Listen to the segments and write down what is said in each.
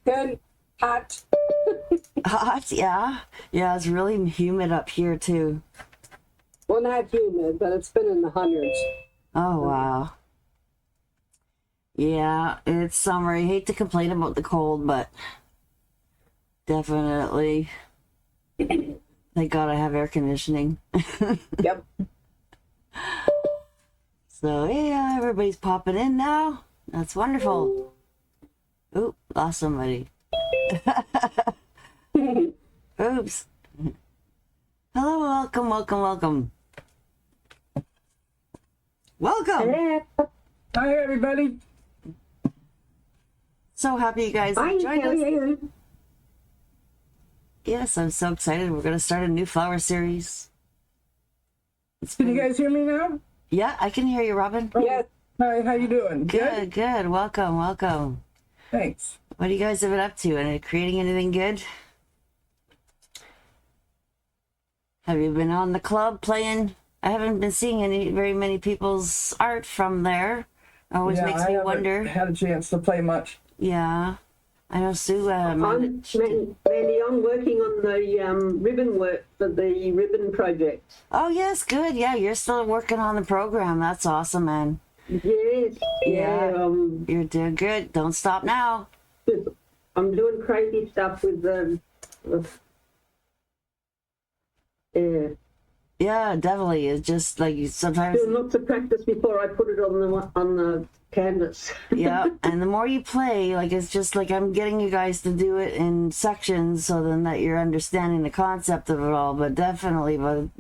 Good. Hot. Hot, yeah. Yeah, it's really humid up here too. Well, not humid, but it's been in the hundreds. Oh, wow. Yeah, it's summer. I hate to complain about the cold, but definitely, thank God I have air conditioning. Yep. So, yeah, everybody's popping in now. That's wonderful. Oop, lost somebody. Oops. Hello, welcome, welcome, welcome. Welcome. Hello. Hi, everybody. So happy you guys Hi, joined how are us. you? Yes, I'm so excited. We're going to start a new flower series. Can you guys hear me now? Yeah, I can hear you, Robin. Yes. Hi, how you doing? Good, good. Welcome, welcome. Thanks. What do you guys have been up to? And creating anything good? Have you been on the club playing? I haven't been seeing very many people's art from there. Always makes me wonder. I haven't had a chance to play much. Yeah, I know Sue. I'm Mandy. I'm working on the ribbon work for the ribbon project. Oh yes, good. Yeah, you're still working on the program. That's awesome, man. Yes. Yeah. You're doing good. Don't stop now. I'm doing crazy stuff with the. Yeah, definitely. It's just like sometimes. Doing lots of practice before I put it on the canvas. Yeah, and the more you play, like it's just like I'm getting you guys to do it in sections, so then that you're understanding the concept of it all. But definitely,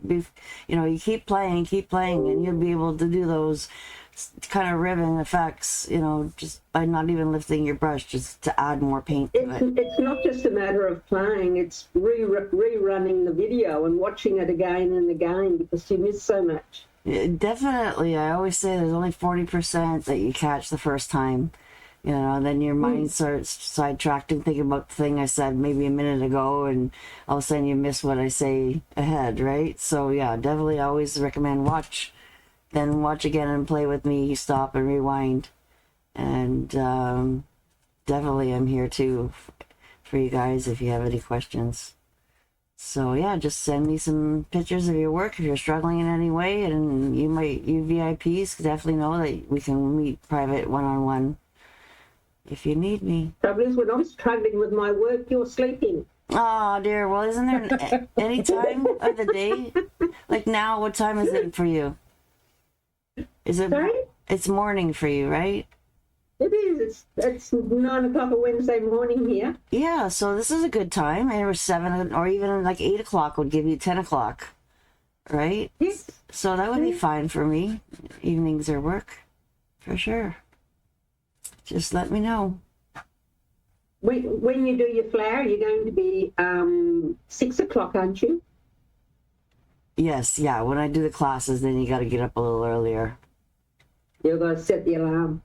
you keep playing, and you'll be able to do those kind of ribbon effects, just by not even lifting your brush, just to add more paint to it. It's not just a matter of playing, it's rerunning the video and watching it again and again because you miss so much. Yeah, definitely. I always say there's only 40% that you catch the first time, then your mind starts sidetracking, thinking about the thing I said maybe a minute ago, and all of a sudden you miss what I say ahead, right? So yeah, definitely I always recommend watch again and play with me, stop and rewind. And definitely I'm here too for you guys if you have any questions. So yeah, just send me some pictures of your work if you're struggling in any way, and you VIPs definitely know that we can meet private one-on-one if you need me. Trouble is, when I'm struggling with my work, you're sleeping. Oh dear, well isn't there any time of the day? Like now, what time is it for you? Is it? Sorry? It's morning for you, right? It is. It's 9 o'clock a Wednesday morning here. Yeah, so this is a good time. And it was 7 or even like 8 o'clock would give you 10 o'clock, right? Yes. So that would be fine for me. Evenings or work, for sure. Just let me know. When you do your flower, you're going to be 6 o'clock, aren't you? Yes, yeah. When I do the classes, then you got to get up a little earlier. You've got to set the alarm.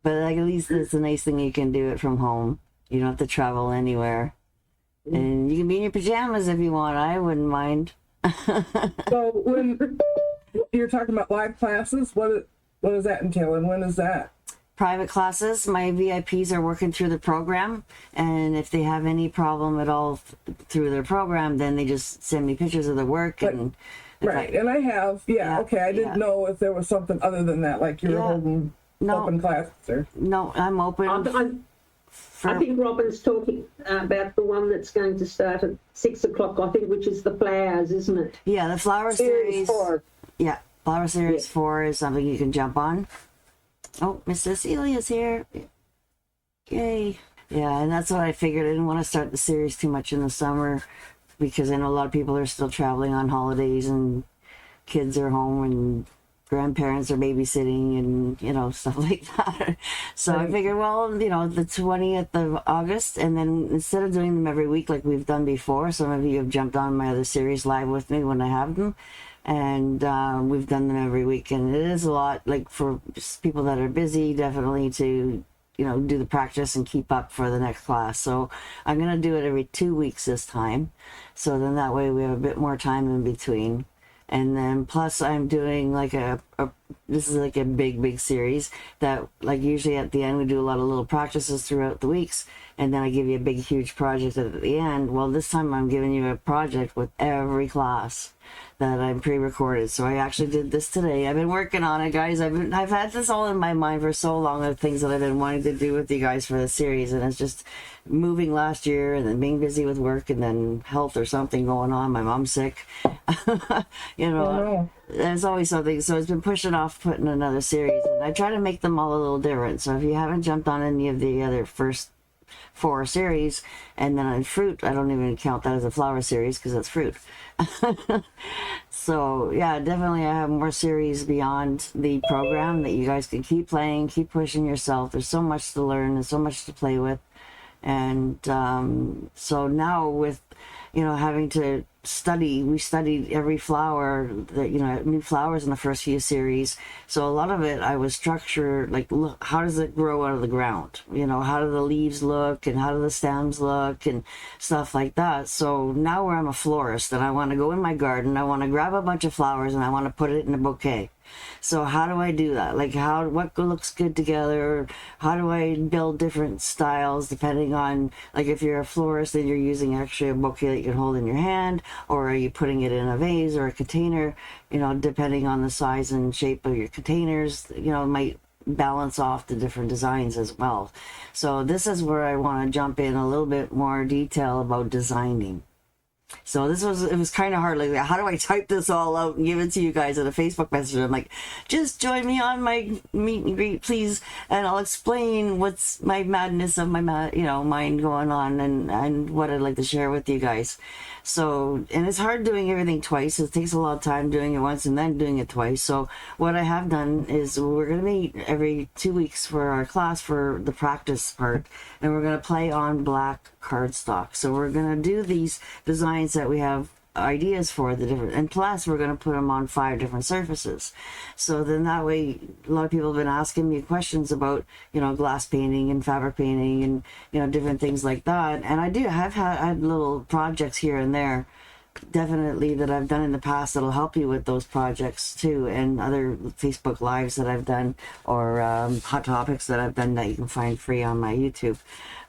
But like, at least it's a nice thing you can do it from home. You don't have to travel anywhere. And you can be in your pajamas if you want. I wouldn't mind. So when you're talking about live classes, what does that entail and when is that? Private classes, my VIPs are working through the program, and if they have any problem at all through their program, then they just send me pictures of their work. And right, and I have, okay, I didn't know if there was something other than that, like you're holding open classes. Or... No, I'm open. I think Robin's talking about the one that's going to start at 6 o'clock, I think, which is the flowers, isn't it? Yeah, the flower series 4. Yeah, flower series 4 is something you can jump on. Oh, Miss Cecilia's here. Yay. Yeah, and that's what I figured. I didn't want to start the series too much in the summer because I know a lot of people are still traveling on holidays and kids are home and grandparents are babysitting and, stuff like that. So I figured, well, the 20th of August, and then instead of doing them every week like we've done before, some of you have jumped on my other series live with me when I have them. And we've done them every week, and it is a lot, like for people that are busy, definitely to do the practice and keep up for the next class. So I'm going to do it every 2 weeks this time, so then that way we have a bit more time in between. And then plus I'm doing like a this is like a big series that, like, usually at the end we do a lot of little practices throughout the weeks, and then I give you a big huge project at the end. Well, this time I'm giving you a project with every class that I'm pre-recorded. So I actually did this today. I've been working on it, guys. I've had this all in my mind for so long, of things that I've been wanting to do with you guys for the series, and it's just moving last year and then being busy with work and then health or something going on. My mom's sick. You know, Oh, no. there's always something. So it's been pushing off putting another series, and I try to make them all a little different. So if you haven't jumped on any of the other first 4 series, and then on fruit, I don't even count that as a flower series because that's fruit. So yeah, definitely I have more series beyond the program that you guys can keep playing, keep pushing yourself. There's so much to learn and so much to play with. And so now with, you know, having to study, we studied every flower that, you know, new flowers in the first few series. So a lot of it I was structured, like, look, how does it grow out of the ground? You know, how do the leaves look and how do the stems look and stuff like that. So now where I'm a florist and I want to go in my garden, I want to grab a bunch of flowers and I want to put it in a bouquet. So how do I do that? Like, what looks good together? How do I build different styles depending on, like, if you're a florist and you're using actually a bouquet that you can hold in your hand, or are you putting it in a vase or a container? You know, depending on the size and shape of your containers, you know, it might balance off the different designs as well. So this is where I want to jump in a little bit more detail about designing. So it was kind of hard. Like, how do I type this all out and give it to you guys in a Facebook message? I'm like, just join me on my meet and greet, please, and I'll explain what's my madness of my mind going on and what I'd like to share with you guys. So, and it's hard doing everything twice. It takes a lot of time doing it once and then doing it twice. So what I have done is we're going to meet every 2 weeks for our class for the practice part, and we're going to play on black cardstock. So we're going to do these designs that we have ideas for, the different, and plus we're going to put them on 5 different surfaces. So then that way, a lot of people have been asking me questions about, you know, glass painting and fabric painting and, you know, different things like that. And I have had little projects here and there, definitely, that I've done in the past that'll help you with those projects too, and other Facebook lives that I've done, or hot topics that I've done that you can find free on my YouTube.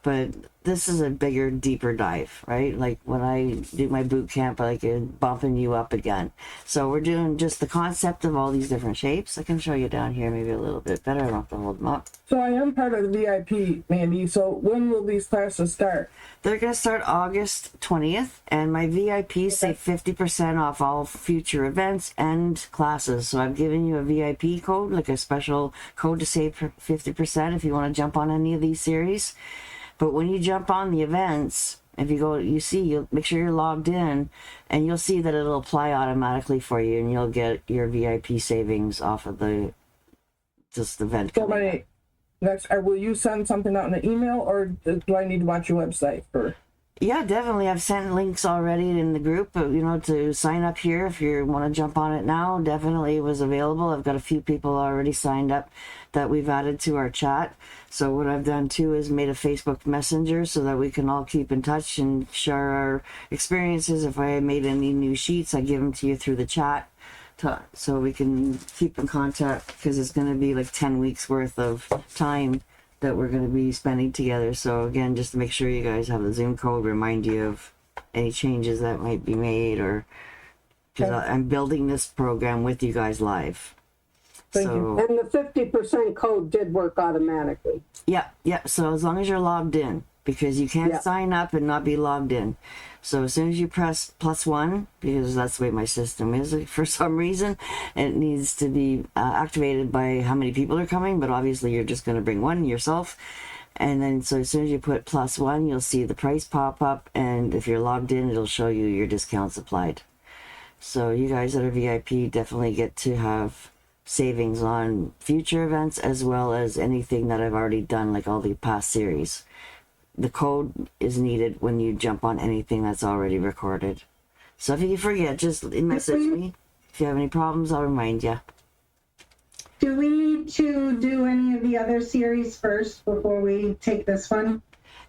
But this is a bigger, deeper dive, right? Like when I do my boot camp, like bumping you up again. So we're doing just the concept of all these different shapes. I can show you down here maybe a little bit better. I don't have to hold them up. So I am part of the VIP, Mandy. So when will these classes start? They're going to start August 20th, and my VIPs save 50% off all future events and classes. So I've given you a VIP code, like a special code to save 50% if you want to jump on any of these series. But when you jump on the events, if you go, you'll make sure you're logged in, and you'll see that it'll apply automatically for you, and you'll get your VIP savings off of the event. So will you send something out in an email, or do I need to watch your website for? Yeah, definitely. I've sent links already in the group, you know, to sign up here if you want to jump on it now. Definitely it was available. I've got a few people already signed up that we've added to our chat. So what I've done too is made a Facebook Messenger so that we can all keep in touch and share our experiences. If I made any new sheets, I give them to you through the chat so we can keep in contact, because it's going to be like 10 weeks worth of time that we're going to be spending together. So again, just to make sure you guys have the Zoom code, remind you of any changes that might be made, or because I'm building this program with you guys live. Thank you. And the 50% code did work automatically. Yeah. So as long as you're logged in, because you can't sign up and not be logged in. So as soon as you press +1, because that's the way my system is, for some reason, it needs to be activated by how many people are coming, but obviously you're just going to bring one yourself. And then so as soon as you put +1, you'll see the price pop up, and if you're logged in, it'll show you your discounts applied. So you guys that are VIP definitely get to have savings on future events, as well as anything that I've already done, like all the past series. The code is needed when you jump on anything that's already recorded. So if you forget, just message me. If you have any problems, I'll remind you. Do we need to do any of the other series first before we take this one?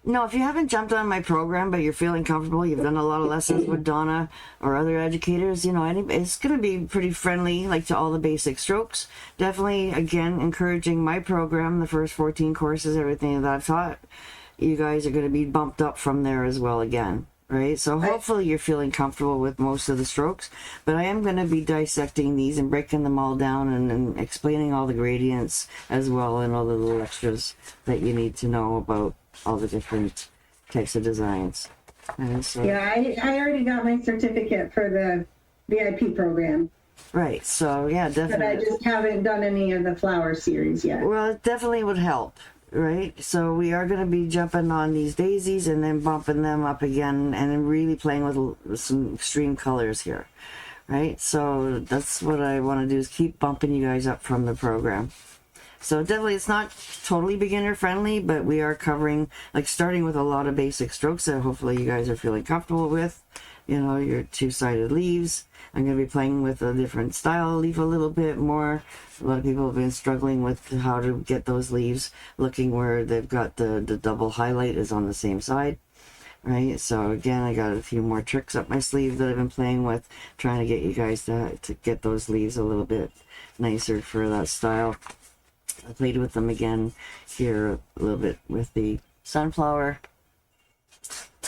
No, if you haven't jumped on my program, but you're feeling comfortable, you've done a lot of lessons with Donna or other educators, it's going to be pretty friendly, like to all the basic strokes. Definitely, again, encouraging my program, the first 14 courses, everything that I've taught. You guys are going to be bumped up from there as well again, right? So hopefully you're feeling comfortable with most of the strokes, but I am going to be dissecting these and breaking them all down and explaining all the gradients as well and all the little extras that you need to know about all the different types of designs. And so, Yeah, I already got my certificate for the VIP program, right. So yeah, but I definitely. just haven't done any of the flower series yet. Well, it definitely would help, right? So we are going to be jumping on these daisies and then bumping them up again and then really playing with some extreme colors here, right? So that's what I want to do, is keep bumping you guys up from the program. So definitely, it's not totally beginner friendly, but we are covering, like, starting with a lot of basic strokes that hopefully you guys are feeling comfortable with. Your two-sided leaves. I'm going to be playing with a different style leaf a little bit more. A lot of people have been struggling with how to get those leaves looking where they've got the double highlight is on the same side. Right, so again, I got a few more tricks up my sleeve that I've been playing with, trying to get you guys to get those leaves a little bit nicer for that style. I played with them again here a little bit with the sunflower,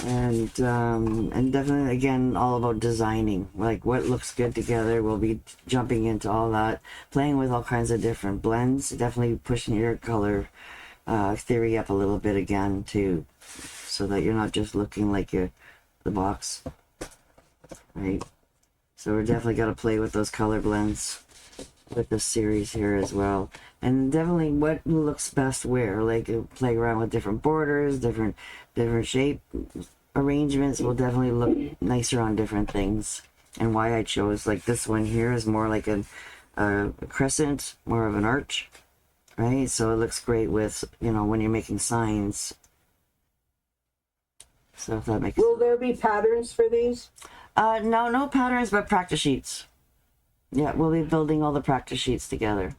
and definitely again all about designing, like what looks good together. We'll be jumping into all that, playing with all kinds of different blends, definitely pushing your color theory up a little bit again too, so that you're not just looking like the box, right? So we're definitely got to play with those color blends with this series here as well, and definitely what looks best where, like play around with different borders, different shape arrangements will definitely look nicer on different things. And why I chose like this one here is more like a crescent, more of an arch, right? So it looks great with when you're making signs. So if that makes Will there be patterns for these? no patterns, but practice sheets. Yeah, we'll be building all the practice sheets together,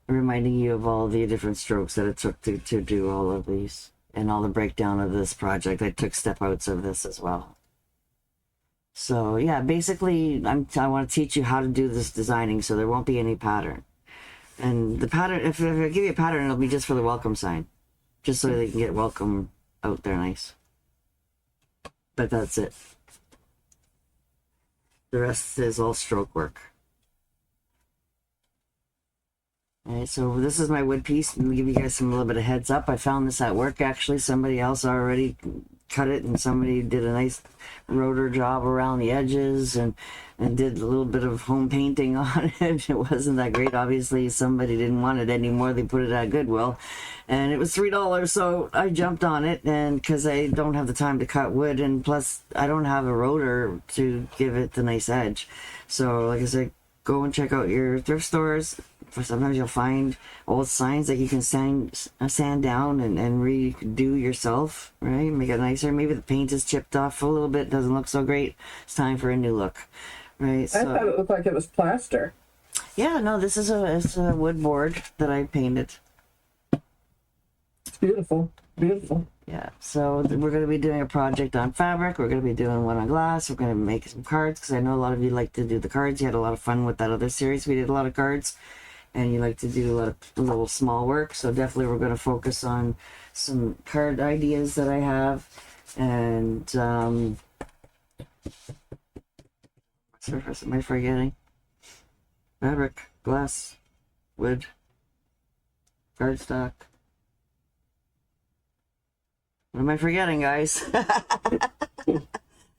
reminding you of all the different strokes that it took to do all of these, and all the breakdown of this project. I took step outs of this as well. So yeah, basically I want to teach you how to do this designing, so there won't be any pattern. And the pattern, if I give you a pattern, it'll be just for the welcome sign, just so they can get welcome out there nice. But that's it. The rest is all stroke work. Alright, so this is my wood piece. Let me give you guys a little bit of heads up. I found this at work actually. Somebody else already cut it, and somebody did a nice rotor job around the edges and did a little bit of home painting on it. It wasn't that great. Obviously, somebody didn't want it anymore. They put it at Goodwill, and it was $3. So I jumped on it, and because I don't have the time to cut wood, and plus I don't have a rotor to give it the nice edge. So like I said, go and check out your thrift stores. For sometimes you'll find old signs that you can sand down and redo yourself, right? Make it nicer. Maybe the paint is chipped off a little bit, doesn't look so great. It's time for a new look, right? I So thought it looked like it was plaster. yeah, no, this is it's a wood board that I painted. It's beautiful, beautiful. Yeah, so we're going to be doing a project on fabric. We're going to be doing one on glass. We're going to make some cards, because I know a lot of you like to do the cards. You had a lot of fun with that other series. We did a lot of cards, and you like to do a lot of little small work. So definitely we're going to focus on some card ideas that I have. And surface, am I forgetting? Fabric, glass, wood, cardstock. What am I forgetting, guys?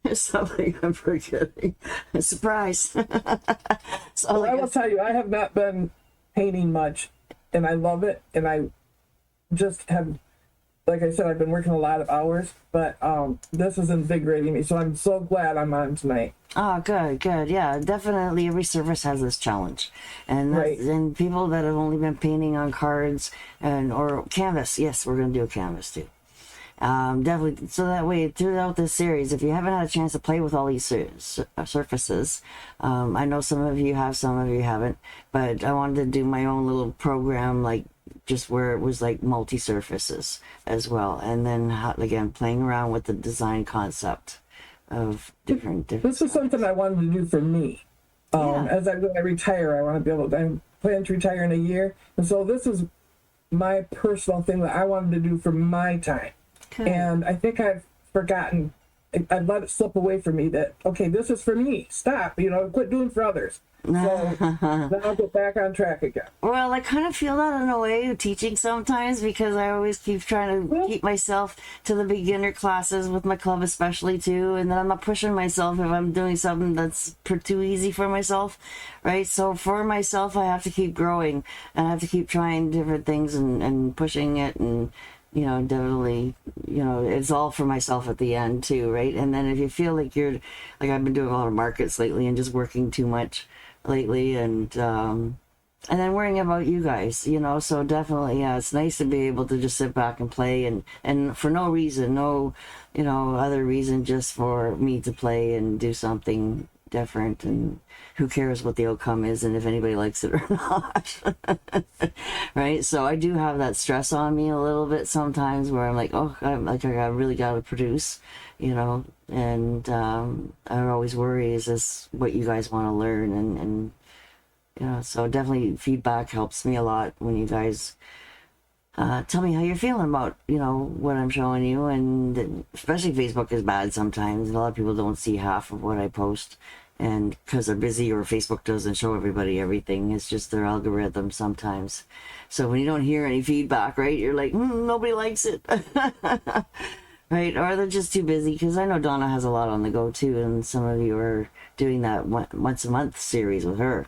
There's something I'm forgetting. A surprise. So Well, I will tell you, I have not been painting much, and I love it, and I just have, like I said, I've been working a lot of hours, but this is invigorating me, so I'm so glad I'm on tonight. Oh, good. Yeah, definitely every service has this challenge. And Right. and people that have only been painting on cards or canvas, yes, we're going to do a canvas too. Definitely, so that way throughout this series, if you haven't had a chance to play with all these surfaces, I know some of you have, some of you haven't, but I wanted to do my own little program, like just where it was like multi-surfaces as well. And then again, playing around with the design concept of different This is something I wanted to do for me. As I retire, I want to be able to, I plan to retire in a year. And so this is my personal thing that I wanted to do for my time. Okay. And I think I've forgotten, I've let it slip away from me that, okay, this is for me. Stop, quit doing for others. So then I'll get back on track again. Well, I kind of feel that in a way teaching sometimes, because I always keep trying to keep myself to the beginner classes with my club, especially too. And then I'm not pushing myself if I'm doing something that's too easy for myself, right? So for myself, I have to keep growing and I have to keep trying different things and pushing it, and definitely, it's all for myself at the end too, right? And then if you feel like I've been doing a lot of markets lately and just working too much lately, and then worrying about you guys, so definitely, yeah, it's nice to be able to just sit back and play, and for no reason, no, other reason, just for me to play and do something different, and who cares what the outcome is and if anybody likes it or not. Right? So I do have that stress on me a little bit sometimes, where I'm like, I really got to produce, and I always worry, is this what you guys want to learn? And so definitely feedback helps me a lot when you guys tell me how you're feeling about what I'm showing you. And especially Facebook is bad sometimes, a lot of people don't see half of what I post, and because they're busy, or Facebook doesn't show everybody everything. It's just their algorithm sometimes. So when you don't hear any feedback, right, you're like, nobody likes it. Right? Or they're just too busy, because I know Donna has a lot on the go too, and some of you are doing that once a month series with her.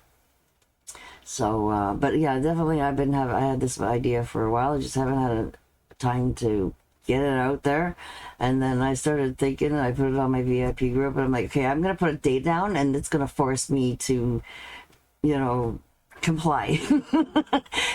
So, but yeah, definitely I had this idea for a while. I just haven't had a time to get it out there. And then I started thinking, and I put it on my VIP group, and I'm like, okay, I'm going to put a date down, and it's going to force me to, comply.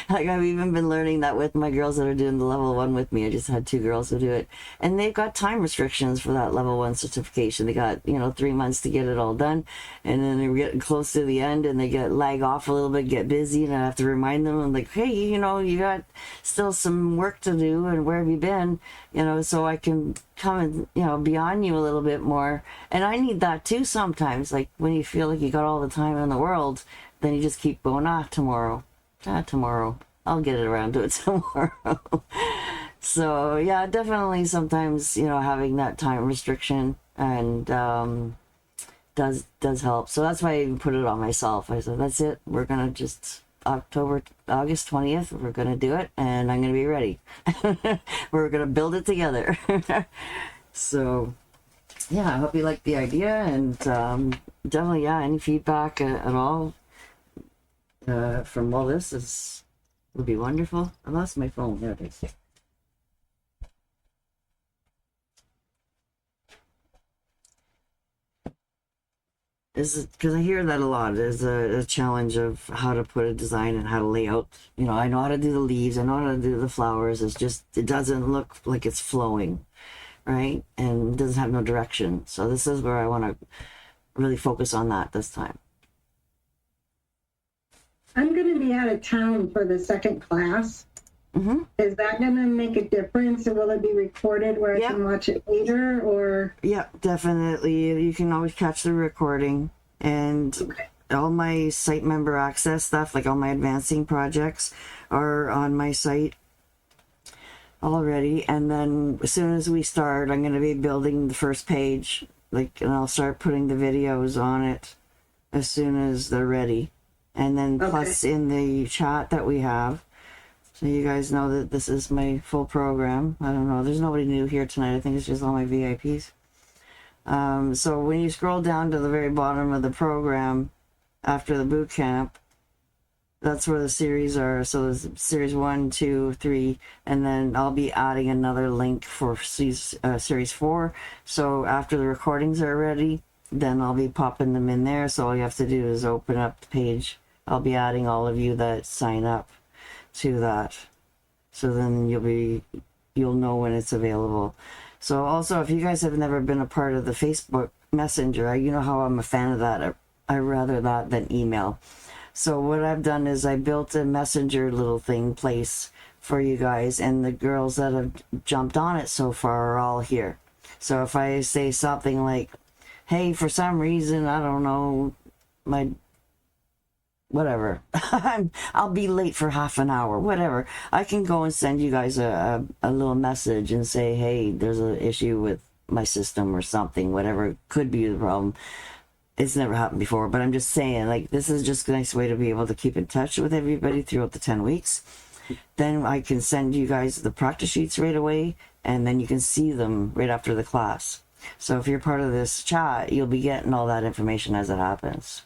Like, I've even been learning that with my girls that are doing the level 1 with me. I just had 2 girls who do it, and they've got time restrictions for that level 1 certification. They got 3 months to get it all done, and then they're getting close to the end, and they get lag off a little bit, get busy, and I have to remind them. I'm like, hey, you got still some work to do, and where have you been? So I can come and be on you a little bit more. And I need that too sometimes, like when you feel like you got all the time in the world, then you just keep going, tomorrow, I'll get it around to it tomorrow. So yeah, definitely sometimes, having that time restriction and does help. So that's why I even put it on myself. I said, that's it. We're going to just August 20th, we're going to do it, and I'm going to be ready. We're going to build it together. So yeah, I hope you like the idea, and definitely, yeah, any feedback at all from all this would be wonderful. I lost my phone. There it is. Because I hear that a lot. There's a challenge of how to put a design and how to lay out. I know how to do the leaves. I know how to do the flowers. It doesn't look like it's flowing, right? And it doesn't have no direction. So this is where I want to really focus on that this time. I'm going to be out of town for the second class. Mm-hmm. Is that going to make a difference? Or will it be recorded where I can watch it later? Or yeah, definitely. You can always catch the recording, and all my site member access stuff, like all my advancing projects, are on my site already. And then as soon as we start, I'm going to be building the first page, and I'll start putting the videos on it as soon as they're ready. And then plus in the chat that we have, so you guys know that this is my full program. I don't know, there's nobody new here tonight. I think it's just all my VIPs. So when you scroll down to the very bottom of the program after the boot camp, that's where the series are. So there's series 1, 2, 3, and then I'll be adding another link for series 4. So after the recordings are ready, then I'll be popping them in there. So all you have to do is open up the page. I'll be adding all of you that sign up to that. So then you'll know when it's available. So also, if you guys have never been a part of the Facebook Messenger, you know how I'm a fan of that. I rather that than email. So what I've done is I built a messenger little thing place for you guys, and the girls that have jumped on it so far are all here. So if I say something like, hey, for some reason, I don't know, my whatever, I'll be late for half an hour, whatever, I can go and send you guys a little message and say, hey, there's an issue with my system or something, whatever could be the problem. It's never happened before, but I'm just saying, like, this is just a nice way to be able to keep in touch with everybody throughout the 10 weeks. Then I can send you guys the practice sheets right away, and then you can see them right after the class. So if you're part of this chat, you'll be getting all that information as it happens.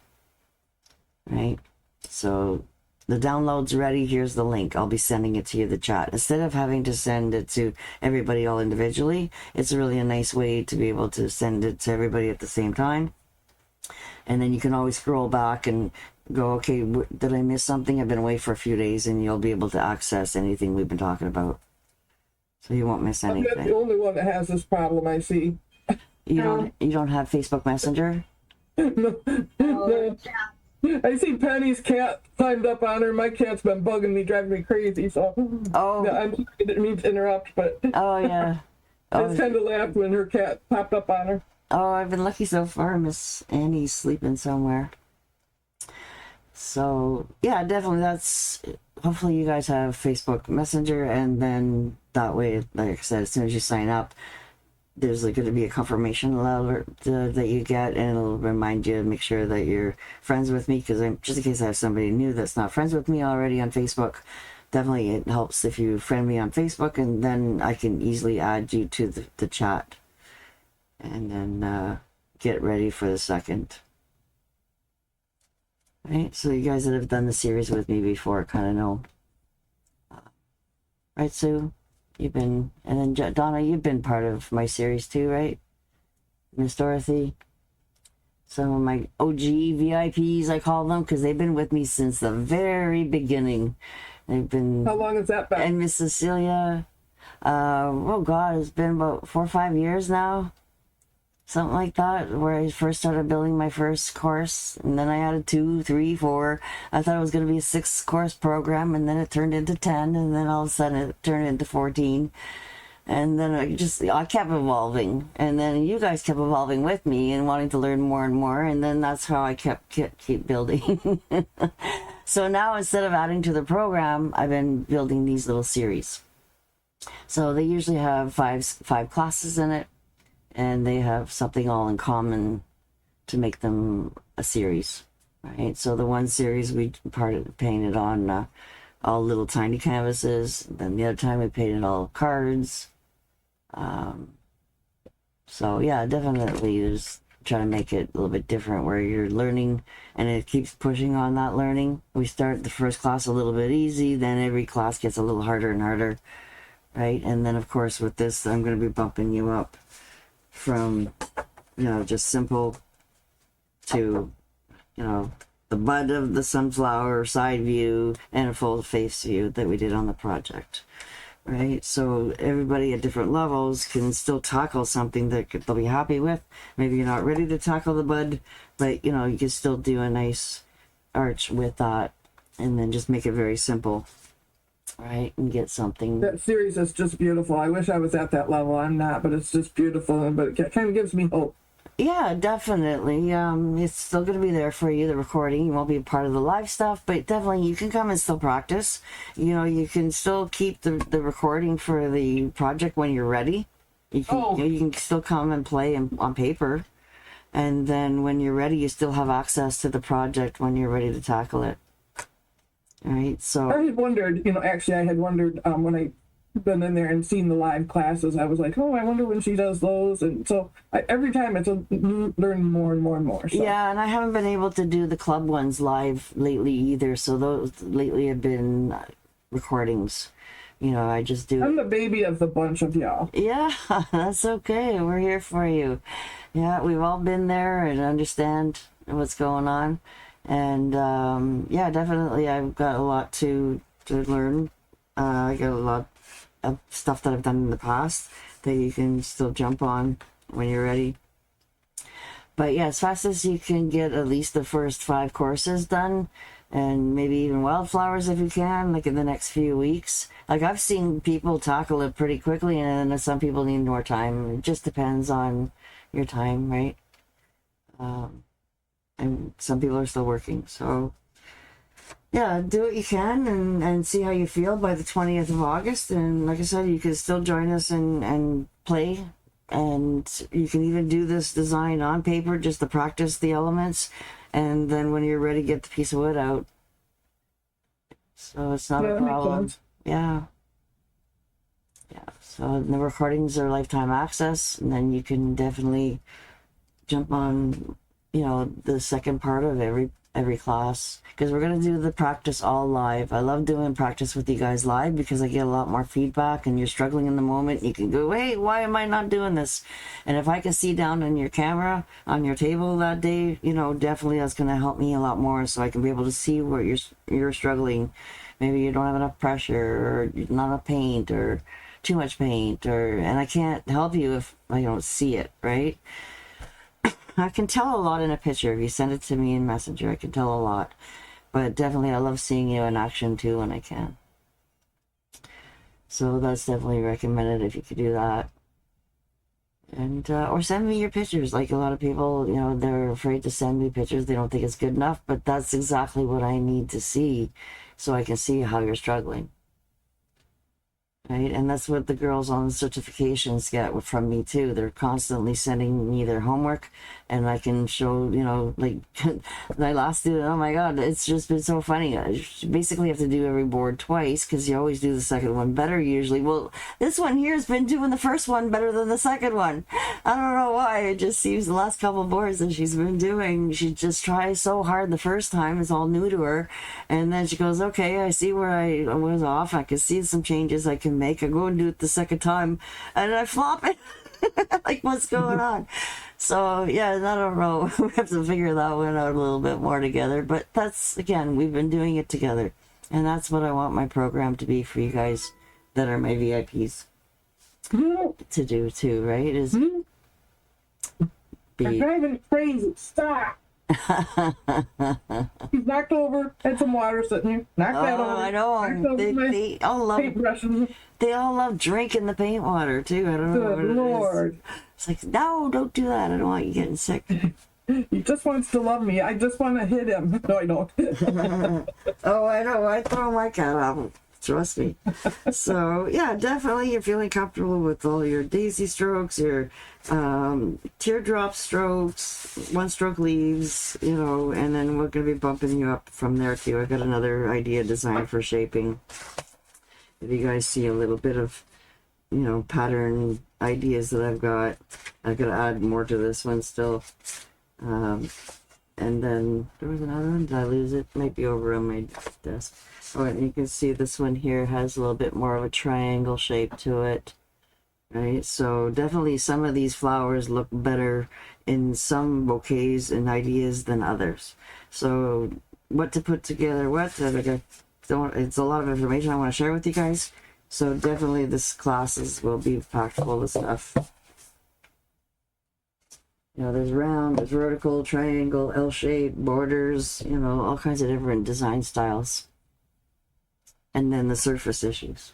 Right? So the download's ready. Here's the link. I'll be sending it to you, the chat. Instead of having to send it to everybody all individually, it's really a nice way to be able to send it to everybody at the same time. And then you can always scroll back and go, okay, did I miss something? I've been away for a few days, and you'll be able to access anything we've been talking about. So you won't miss anything. I'm not the only one that has this problem, I see. You don't have Facebook Messenger? No. I see Penny's cat climbed up on her. My cat's been bugging me, driving me crazy. So, Oh. no, I didn't mean to interrupt, but Oh, yeah. I just kind of laughed when her cat popped up on her. Oh, I've been lucky so far. Miss Annie's sleeping somewhere. So, yeah, definitely that's... Hopefully you guys have Facebook Messenger, and then that way, like I said, as soon as you sign up, there's going to be a confirmation alert that you get, and it'll remind you to make sure that you're friends with me, because just in case I have somebody new that's not friends with me already on Facebook, definitely it helps if you friend me on Facebook, and then I can easily add you to the chat, and then get ready for the second. Right, so you guys that have done the series with me before kind of know. Right, Sue? You've been, and then Donna, you've been part of my series too, right? Miss Dorothy? Some of my OG VIPs, I call them, because they've been with me since the very beginning. They've been... How long has that been? And Miss Cecilia, oh God, it's been about 4 or 5 years now. Something like that, where I first started building my first course, and then I added 2, 3, 4. I thought it was going to be a 6-course program, and then it turned into 10, and then all of a sudden it turned into 14. And then I kept evolving, and then you guys kept evolving with me and wanting to learn more and more, and then that's how I keep building. So now instead of adding to the program, I've been building these little series. So they usually have five classes in it, and they have something all in common to make them a series, right? So the one series we painted on all little tiny canvases. Then the other time we painted all cards. So yeah, definitely there's trying to make it a little bit different where you're learning, and it keeps pushing on that learning. We start the first class a little bit easy, then every class gets a little harder and harder, right? And then of course with this, I'm going to be bumping you up from, just simple to, the bud of the sunflower side view and a full face view that we did on the project, right? So everybody at different levels can still tackle something that they'll be happy with. Maybe you're not ready to tackle the bud, but, you can still do a nice arch with that, and then just make it very simple. Right, and get something. That series is just beautiful. I wish I was at that level. I'm not, but it's just beautiful. But it kind of gives me hope. Yeah, definitely. It's still going to be there for you, the recording. You won't be a part of the live stuff, but definitely you can come and still practice. You can still keep the recording for the project when you're ready. You can still come and play on paper. And then when you're ready, you still have access to the project when you're ready to tackle it. Right, so I had wondered, actually I had wondered when I been in there and seen the live classes, I was like, oh, I wonder when she does those. And so every time it's learning more and more and more. So. Yeah, and I haven't been able to do the club ones live lately either. So those lately have been recordings. I just do. I'm the baby of the bunch of y'all. Yeah, that's okay. We're here for you. Yeah, we've all been there and understand what's going on. And yeah, definitely I've got a lot to learn. I got a lot of stuff that I've done in the past that you can still jump on when you're ready. But yeah, as fast as you can get at least the first 5 courses done, and maybe even wildflowers if you can, like in the next few weeks. Like I've seen people tackle it pretty quickly, and then some people need more time. It just depends on your time, right? And some people are still working, so yeah, do what you can and see how you feel by the 20th of August. And like I said, you can still join us and play, and you can even do this design on paper just to practice the elements, and then when you're ready, get the piece of wood out. So it's not a that makes problem. sense. Yeah. So the recordings are lifetime access, and then you can definitely jump on, the second part of every class, because we're going to do the practice all live. I love doing practice with you guys live because I get a lot more feedback, and you're struggling in the moment. You can go, hey, why am I not doing this? And if I can see down on your camera on your table that day, definitely that's going to help me a lot more, so I can be able to see where you're struggling. Maybe you don't have enough pressure, or not enough paint, or too much paint, and I can't help you if I don't see it, right? I can tell a lot in a picture. If you send it to me in Messenger, I can tell a lot. But definitely I love seeing you in action too when I can. So that's definitely recommended if you could do that. And or send me your pictures. Like a lot of people, they're afraid to send me pictures. They don't think it's good enough, but that's exactly what I need to see, so I can see how you're struggling. Right? And that's what the girls on the certifications get from me too. They're constantly sending me their homework, and I can show, like my last student, oh my God, it's just been so funny. I basically have to do every board twice, because you always do the second one better usually. Well, this one here has been doing the first one better than the second one. I don't know why. It just seems the last couple boards that she's been doing, she just tries so hard the first time. It's all new to her. And then she goes, okay, I see where I was off. I can see some changes I can make. I go and do it the second time, and I flop it. Like, what's going on? So yeah, I don't know. We have to figure that one out a little bit more together. But that's, again, we've been doing it together, and that's what I want my program to be for you guys that are my VIPs to do too. Right? Is You're driving crazy. Stop. He's knocked over. Had some water sitting here. Knocked that over. I know. They all love. Paintbrushes. They all love drinking the paint water too. I don't know what Good Lord. it is. It's like, no, don't do that. I don't want you getting sick. He just wants to love me. I just want to hit him. No, I don't. Oh, I know. I throw my cat off. Trust me. So yeah, definitely you're feeling comfortable with all your daisy strokes, your teardrop strokes, one stroke leaves, and then we're going to be bumping you up from there too. I got another idea design for shaping. If you guys see a little bit of, pattern ideas that I've got to add more to this one still. And then there was another one. Did I lose it? Might be over on my desk. Oh, and you can see this one here has a little bit more of a triangle shape to it. Right? So definitely some of these flowers look better in some bouquets and ideas than others. So what to put together, it's a lot of information I want to share with you guys. So definitely this classes will be packed full of stuff. There's round, there's vertical, triangle, L-shape, borders, all kinds of different design styles. And then the surface issues.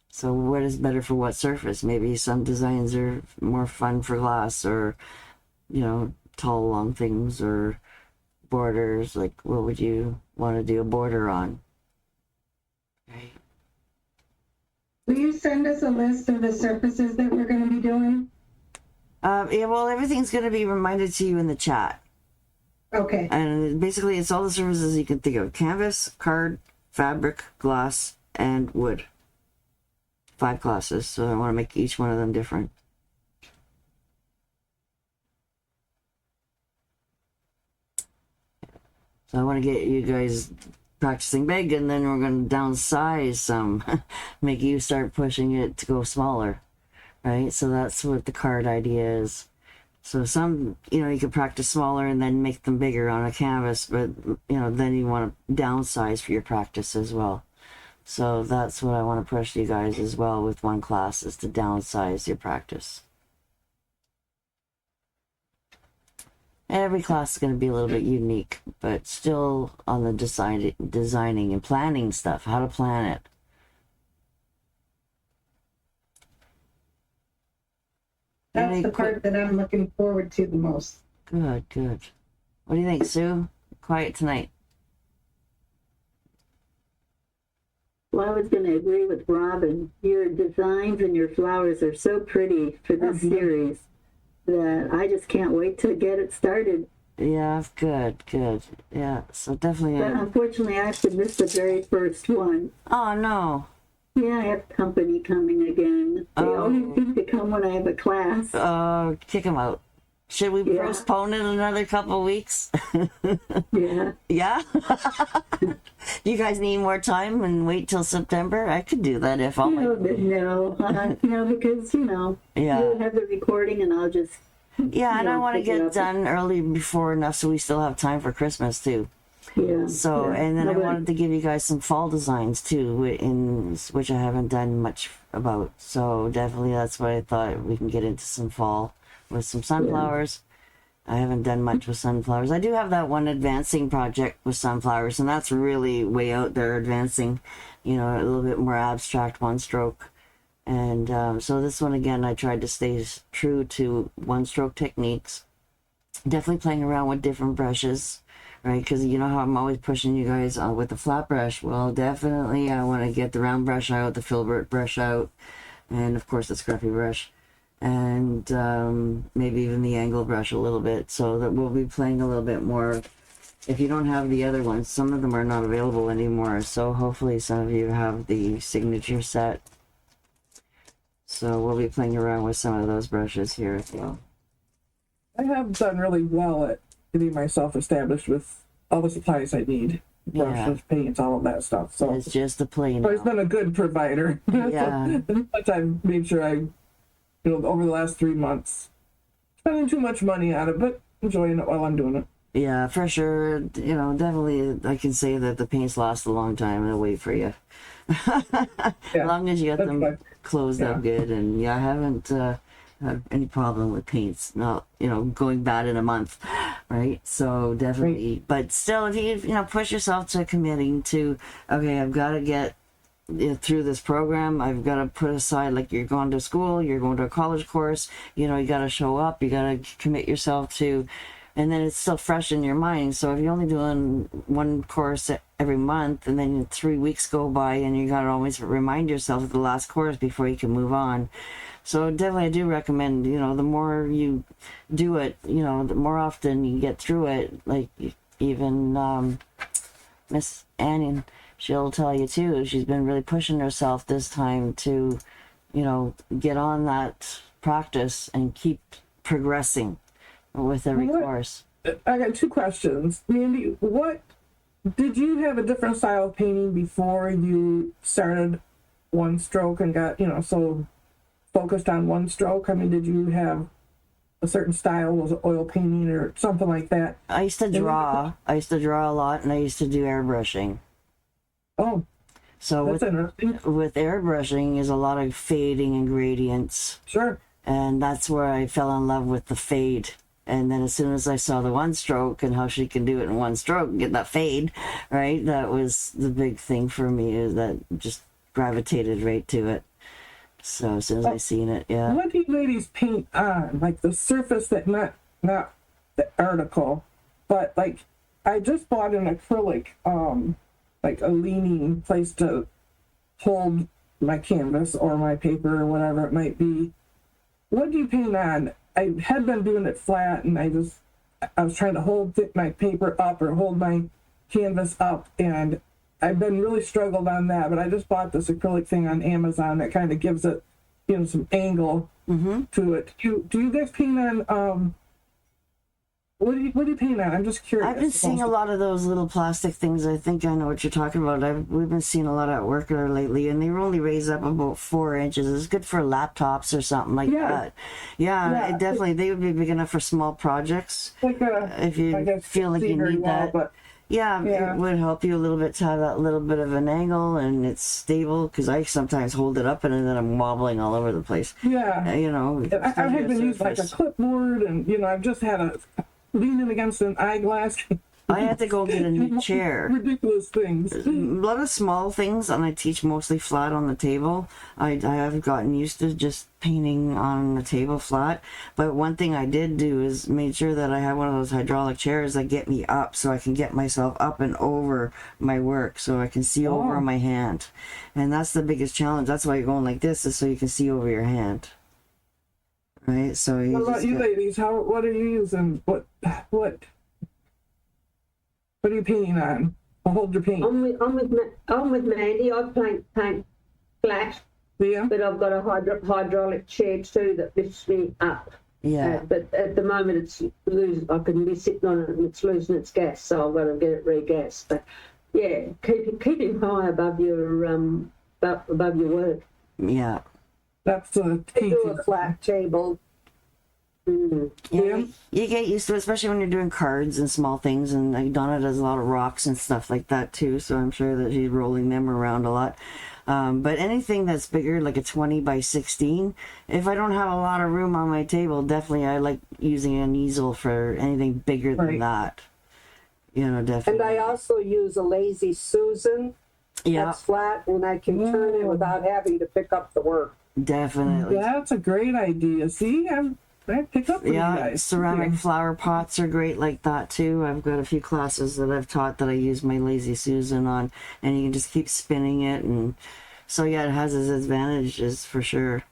So what is better for what surface? Maybe some designs are more fun for glass, or, tall, long things, or borders. Like, what would you want to do a border on? Right. Will you send us a list of the surfaces that we're going to be doing? Yeah, well, everything's going to be reminded to you in the chat. Okay. And basically, it's all the surfaces you can think of: canvas, card, fabric, glass, and wood. 5 classes, so I want to make each one of them different. So I want to get you guys practicing big, and then we're going to downsize some, make you start pushing it to go smaller, right? So that's what the card idea is. So some, you can practice smaller and then make them bigger on a canvas, but, then you want to downsize for your practice as well. So that's what I want to push you guys as well with one class, is to downsize your practice. Every class is going to be a little bit unique, but still on the designing and planning stuff, how to plan it. That's the part that I'm looking forward to the most. Good, good. What do you think, Sue? Quiet tonight. Well, I was going to agree with Robin. Your designs and your flowers are so pretty for this series that I just can't wait to get it started. Yeah, good, good. Yeah, so definitely. But unfortunately, I have to miss the very first one. Oh, no. Yeah, I have company coming again. They always seem to come when I have a class. Oh, kick them out. Should we postpone it another couple weeks? Yeah. Yeah? You guys need more time and wait till September? I could do that if only. No, because, you have the recording and I'll just... Yeah, and I want to get done early before enough so we still have time for Christmas, too. Yeah. So, and then I wanted to give you guys some fall designs, too, which I haven't done much about. So, definitely that's what I thought. We can get into some fall with some sunflowers. I haven't done much with sunflowers. I do have that one advancing project with sunflowers, and that's really way out there advancing, a little bit more abstract one stroke. And so this one, again, I tried to stay true to one stroke techniques. Definitely playing around with different brushes, right? Because you know how I'm always pushing you guys with the flat brush. Well, definitely I want to get the round brush out, the filbert brush out, and of course the scruffy brush. And maybe even the angle brush a little bit, so that we'll be playing a little bit more. If you don't have the other ones, some of them are not available anymore, so hopefully some of you have the signature set. So we'll be playing around with some of those brushes here as well. I have done really well at getting myself established with all the supplies I need. Brushes, paints, all of that stuff. So it's just a play now. I've been a good provider. Yeah. But I've made sure I, over the last 3 months, spending too much money on it, but enjoying it while I'm doing it. Yeah, for sure. Definitely I can say that the paints last a long time and they'll wait for you. As long as you got them closed up good. And I haven't had any problem with paints not going bad in a month, right? So definitely, but still, if you push yourself to committing to, okay, I've got to get through this program, I've got to put aside, like, you're going to school, you're going to a college course, you got to show up, you got to commit yourself to, and then it's still fresh in your mind. So if you're only doing one course every month, and then 3 weeks go by, and you got to always remind yourself of the last course before you can move on. So definitely I do recommend, the more you do it, the more often you get through it. Like, even Miss Annie, she'll tell you too, she's been really pushing herself this time to, get on that practice and keep progressing with every course. I got 2 questions. Mandy, did you have a different style of painting before you started one stroke and got, so focused on one stroke? I mean, did you have a certain style? Was it oil painting or something like that? I used to draw. I used to draw a lot, and I used to do airbrushing. Oh, so that's interesting. With airbrushing is a lot of fading and gradients. Sure. And that's where I fell in love with the fade. And then as soon as I saw the one stroke and how she can do it in one stroke, get that fade, right? That was the big thing for me, is that just gravitated right to it. So as soon as I seen it, yeah. What do you ladies paint on? Like the surface that, not the article, but like, I just bought an acrylic, like a leaning place to hold my canvas or my paper or whatever it might be. What do you paint on? I had been doing it flat, and I was trying to hold my paper up or hold my canvas up, and I've been really struggled on that. But I just bought this acrylic thing on Amazon that kind of gives it, some angle to it. Do you guys paint on? What do you paint on? I'm just curious. I've been seeing a lot of those little plastic things. I think I know what you're talking about. We've been seeing a lot at work lately, and they only raise up about 4 inches. It's good for laptops or something like that. Yeah, definitely. They would be big enough for small projects. Like if you feel like you need that. But it would help you a little bit to have that little bit of an angle, and it's stable, because I sometimes hold it up and then I'm wobbling all over the place. Yeah. I had been using like a clipboard, and I've just had leaning against an eyeglass. I had to go get a new chair. Ridiculous things. A lot of small things, and I teach mostly flat on the table. I have gotten used to just painting on the table flat. But one thing I did do is made sure that I had one of those hydraulic chairs that get me up, so I can get myself up and over my work, so I can see over my hand. And that's the biggest challenge. That's why you're going like this, is so you can see over your hand. Right? So you What about just you ladies? What are you using? What are you painting on? I'll hold your paint. I'm with Mandy. I paint flat, Yeah. but I've got a hydraulic chair too that lifts me up. yeah. But at the moment it's loose. I can be sitting on it and it's losing its gas, so I've got to get it re-gassed. But yeah, keep him high above your work. Yeah. That's the key. Do a flat table. Yeah, you get used to it, especially when you're doing cards and small things. And like Donna does a lot of rocks and stuff like that too, so I'm sure that she's rolling them around a lot. But anything that's bigger, like a 20 by 16, if I don't have a lot of room on my table, definitely I like using an easel for anything bigger than that. You know, definitely. And I also use a Lazy Susan. Yeah, That's flat, and I can turn it without having to pick up the work. definitely. That's a great idea. See, I pick up with you Yeah, guys. ceramic flower pots are great like that too. I've got a few classes that I've taught that I use my Lazy Susan on, and you can just keep spinning it, and so yeah, it has its advantages for sure.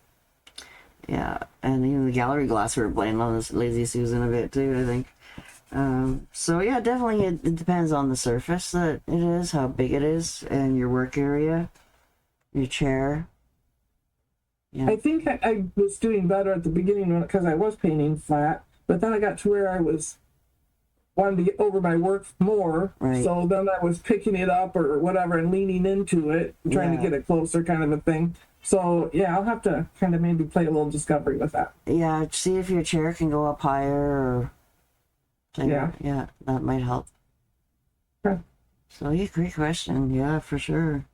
Yeah, and even the gallery glass we're playing on this Lazy Susan a bit too, I think. So yeah, definitely it depends on the surface that it is, how big it is, and your work area, your chair. Yeah. I think I was doing better at the beginning because I was painting flat, but then I got to where I was wanting to get over my work more. Right. So then I was picking it up or whatever and leaning into it, trying to get it closer, kind of a thing. So yeah, I'll have to kind of maybe play a little discovery with that. Yeah, see if your chair can go up higher or yeah, that might help. Okay. So yeah, great question. Yeah, for sure.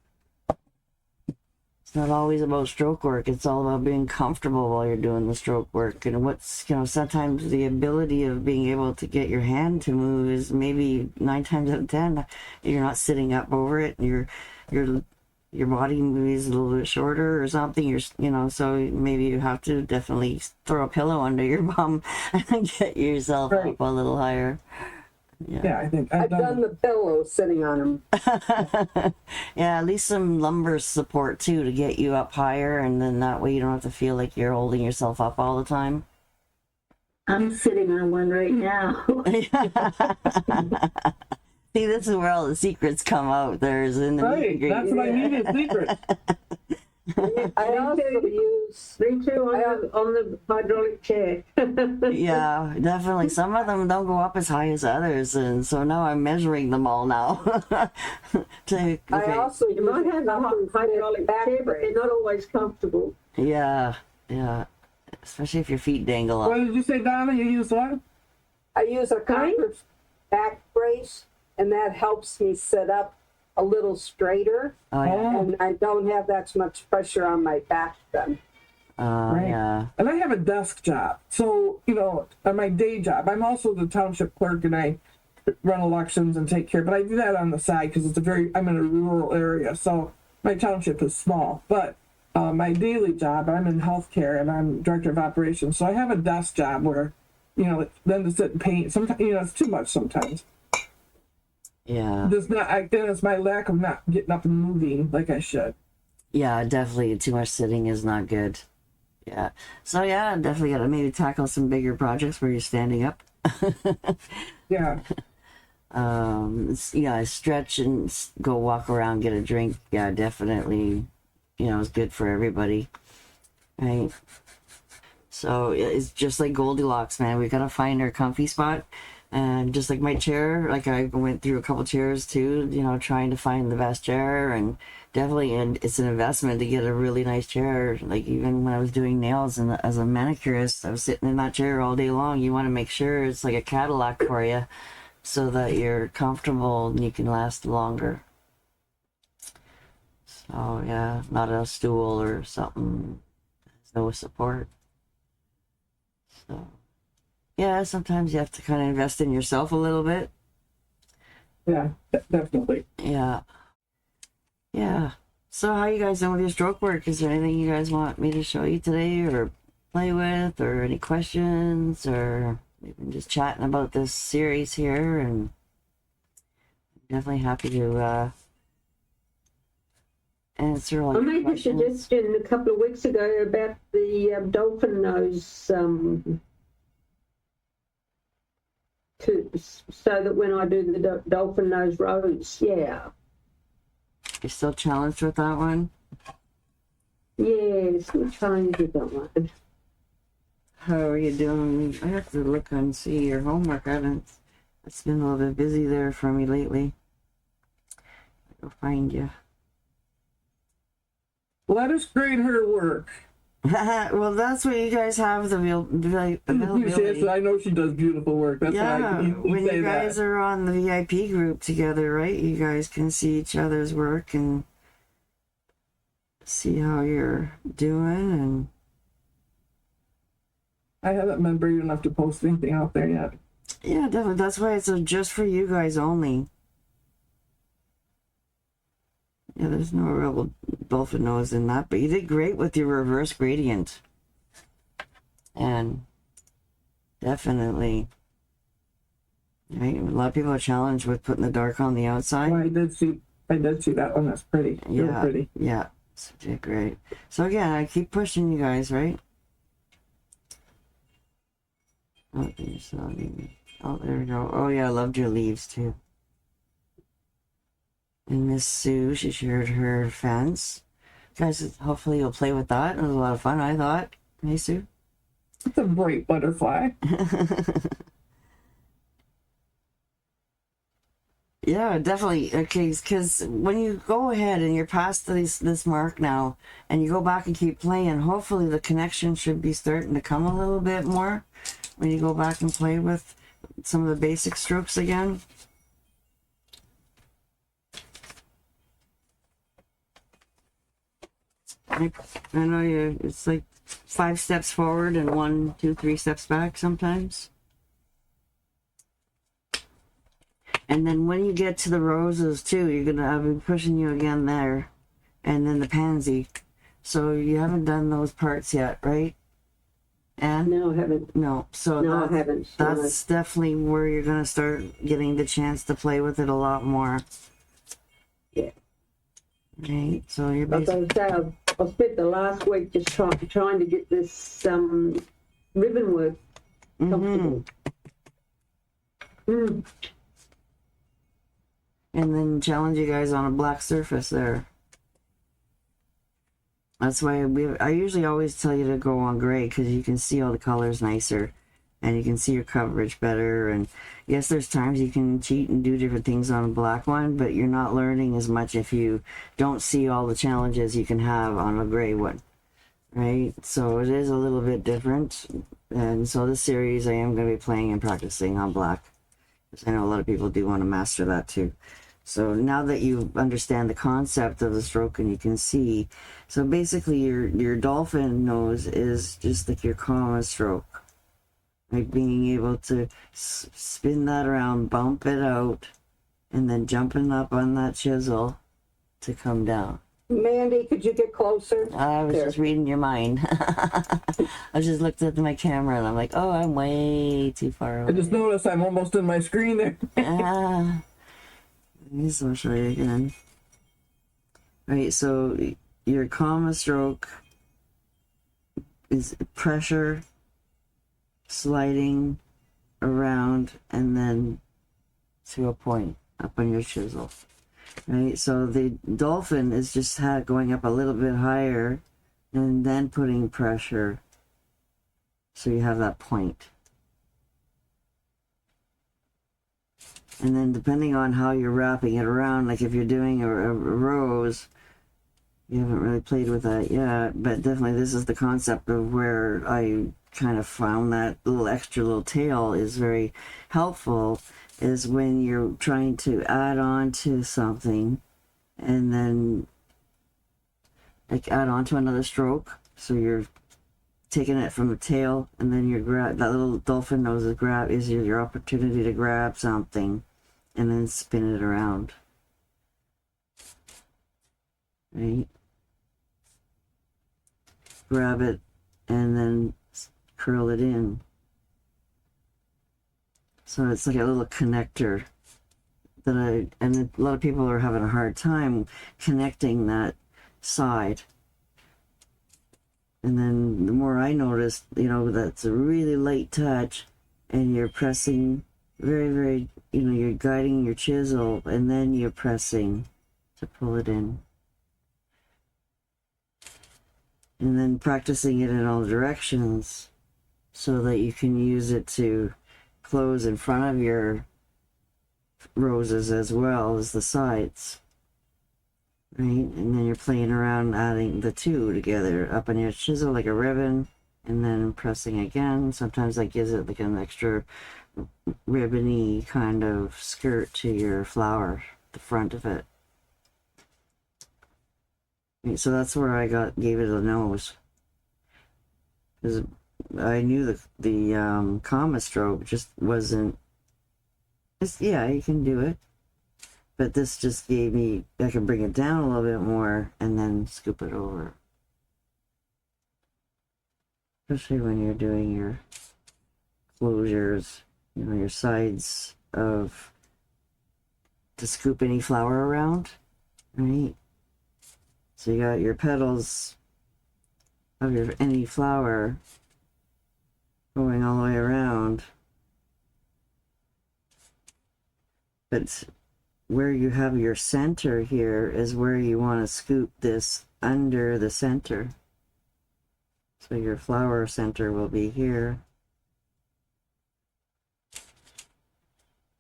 It's not always about stroke work. It's all about being comfortable while you're doing the stroke work. And what's, sometimes the ability of being able to get your hand to move is maybe 9 times out of 10, you're not sitting up over it. And your body moves a little bit shorter or something. So maybe you have to definitely throw a pillow under your bum and get yourself up a little higher. Yeah, I think I've done the pillow sitting on them. Yeah, at least some lumbar support too to get you up higher, and then that way you don't have to feel like you're holding yourself up all the time. I'm sitting on one right now. See, this is where all the secrets come out. There's in the right. That's what I mean. Is secret. I also use. Me too on the hydraulic chair. Yeah, definitely. Some of them don't go up as high as others, and so now I'm measuring them all now. I also You might have a hydraulic chair, but they're not always comfortable. Yeah, especially if your feet dangle up. What did you say, Donna? You use what? I use a copper back brace, and that helps me sit up a little straighter, Oh yeah, and I don't have that much pressure on my back then. yeah. And I have a desk job. So, on my day job, I'm also the township clerk and I run elections and take care, but I do that on the side because I'm in a rural area. So my township is small, but my daily job, I'm in healthcare and I'm director of operations. So I have a desk job where, then to sit and paint, sometimes, it's too much sometimes. Yeah. Then it's my lack of not getting up and moving like I should. Yeah, definitely. Too much sitting is not good. Yeah. So yeah, definitely got to maybe tackle some bigger projects where you're standing up. Yeah. Stretch and go walk around, get a drink. Yeah, definitely. It's good for everybody. Right. So it's just like Goldilocks, man. We got to find our comfy spot. And just like my chair, like I went through a couple chairs too, trying to find the best chair, and definitely, and it's an investment to get a really nice chair. Like even when I was doing nails and as a manicurist, I was sitting in that chair all day long. You want to make sure it's like a Cadillac for you so that you're comfortable and you can last longer. So yeah, not a stool or something. There's no support. So. yeah, sometimes you have to kind of invest in yourself a little bit. Yeah, definitely. Yeah. Yeah. So how you guys doing with your stroke work? Is there anything you guys want me to show you today or play with, or any questions, or we've been just chatting about this series here, and definitely happy to answer all I your made the questions. suggestion a couple of weeks ago about the dolphin nose, so that when I do the dolphin nose rose, yeah. You're still challenged with that one? Yeah, still challenged with that one. How are you doing? I have to look and see your homework. It's been a little bit busy there for me lately. I'll find you. Let us grade her work. Well, that's what you guys have, the availability. Yes, I know she does beautiful work. That's Yeah, why you when say you guys that. are on the VIP group together, right? You guys can see each other's work and see how you're doing. And I haven't been brave enough to post anything out there yet. yeah, definitely. That's why it's just for you guys only. Yeah, there's no real dolphin nose in that, but you did great with your reverse gradient. And definitely, right? A lot of people are challenged with putting the dark on the outside. Well, I did see that one. That's pretty. Really Yeah, pretty. yeah. So you did great. So again, I keep pushing you guys, right? Oh, there we go. Oh yeah, I loved your leaves too. And Miss Sue, she shared her fence. Guys, hopefully you'll play with that. It was a lot of fun, I thought. Hey, Sue? It's a bright butterfly. Yeah, definitely. Okay, because when you go ahead and you're past this mark now, and you go back and keep playing, hopefully the connection should be starting to come a little bit more when you go back and play with some of the basic strokes again. I know it's like 5 steps forward and 1, 2, 3 steps back sometimes. And then when you get to the roses too, I'll be pushing you again there. And then the pansy. So you haven't done those parts yet, right? And No, I haven't. no, so No, I haven't. that's definitely where you're gonna start getting the chance to play with it a lot more. Yeah. Right, so you're Like I basically, say, I spent the last week just trying to get this ribbon work comfortable. Mm. and then challenge you guys on a black surface there. That's why I usually always tell you to go on gray, because you can see all the colors nicer and you can see your coverage better. And yes, there's times you can cheat and do different things on a black one, but you're not learning as much if you don't see all the challenges you can have on a gray one, right? So it is a little bit different. And so this series I am going to be playing and practicing on black, because I know a lot of people do want to master that too. So now that you understand the concept of the stroke and you can see, so basically your dolphin nose is just like your comma stroke. Like being able to spin that around, bump it out, and then jumping up on that chisel to come down. Mandy, could you get closer? I was There. just reading your mind. I just looked at my camera and I'm like, oh, I'm way too far away. I just noticed I'm almost in my screen there. Ah. This will show you again. Right, so your comma stroke is pressure, sliding around, and then to a point up on your chisel. Right, so the dolphin is just going up a little bit higher and then putting pressure. So you have that point. And then depending on how you're wrapping it around, like if you're doing a rose, you haven't really played with that yet, but definitely this is the concept of where I kind of found that extra little tail is very helpful, is when you're trying to add on to something and then like add on to another stroke. So you're taking it from the tail, and then your that little dolphin nose is your opportunity to grab something and then spin it around. Right? Grab it and then curl it in. So it's like a little connector and a lot of people are having a hard time connecting that side. And then the more I noticed, that's a really light touch, and you're pressing very, very, you're guiding your chisel, and then you're pressing to pull it in. And then practicing it in all directions so that you can use it to close in front of your roses as well as the sides. Right? And then you're playing around adding the two together up on your chisel like a ribbon, and then pressing again. Sometimes that gives it like an extra ribbony kind of skirt to your flower, the front of it. Right, so that's where I gave it a nose, because I knew the comma stroke just wasn't. Yeah, you can do it. But this just gave me, I can bring it down a little bit more and then scoop it over. Especially when you're doing your closures, your sides to scoop any flower around, right? So you got your petals of any flower going all the way around. But where you have your center here is where you want to scoop this under the center. So your flower center will be here.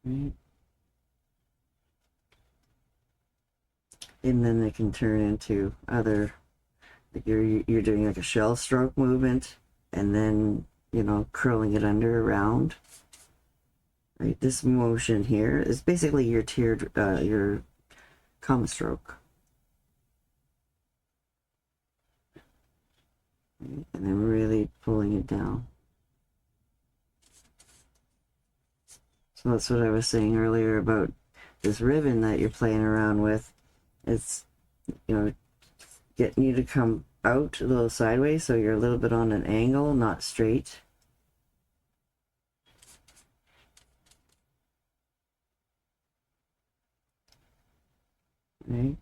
Right. And then they can turn into other, like you're doing like a shell stroke movement, and then, curling it under around. Right, this motion here is basically your tiered, your comma stroke. Right, and then really pulling it down. So that's what I was saying earlier about this ribbon that you're playing around with. It's, getting you to come out a little sideways, so you're a little bit on an angle, not straight. Right.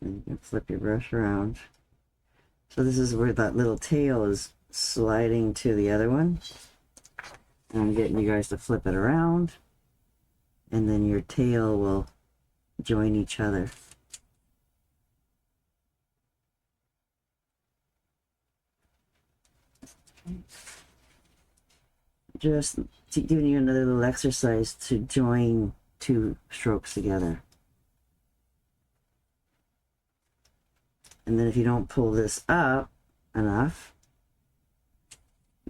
And you can flip your brush around. So this is where that little tail is sliding to the other one. And I'm getting you guys to flip it around. And then your tail will join each other. Just giving you another little exercise to join two strokes together. And then if you don't pull this up enough,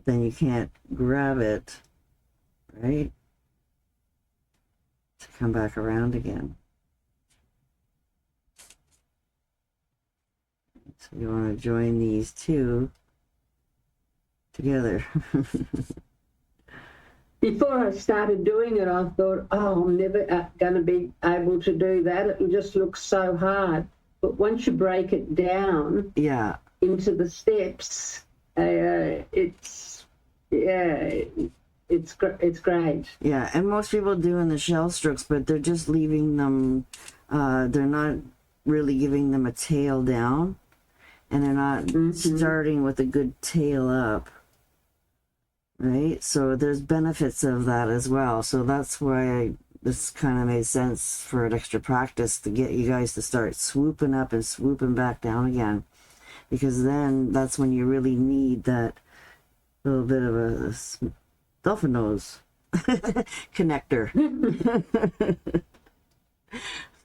then you can't grab it, right, to come back around again. So you want to join these two together. Before I started doing it, I thought, oh, I'm never going to be able to do that. It just looks so hard. But once you break it down into the steps, it's great. Yeah, and most people doing the shell strokes, but they're just leaving them, they're not really giving them a tail down, and they're not starting with a good tail up. Right, so there's benefits of that as well. So that's why this kind of made sense for an extra practice to get you guys to start swooping up and swooping back down again, because then that's when you really need that little bit of a dolphin nose connector.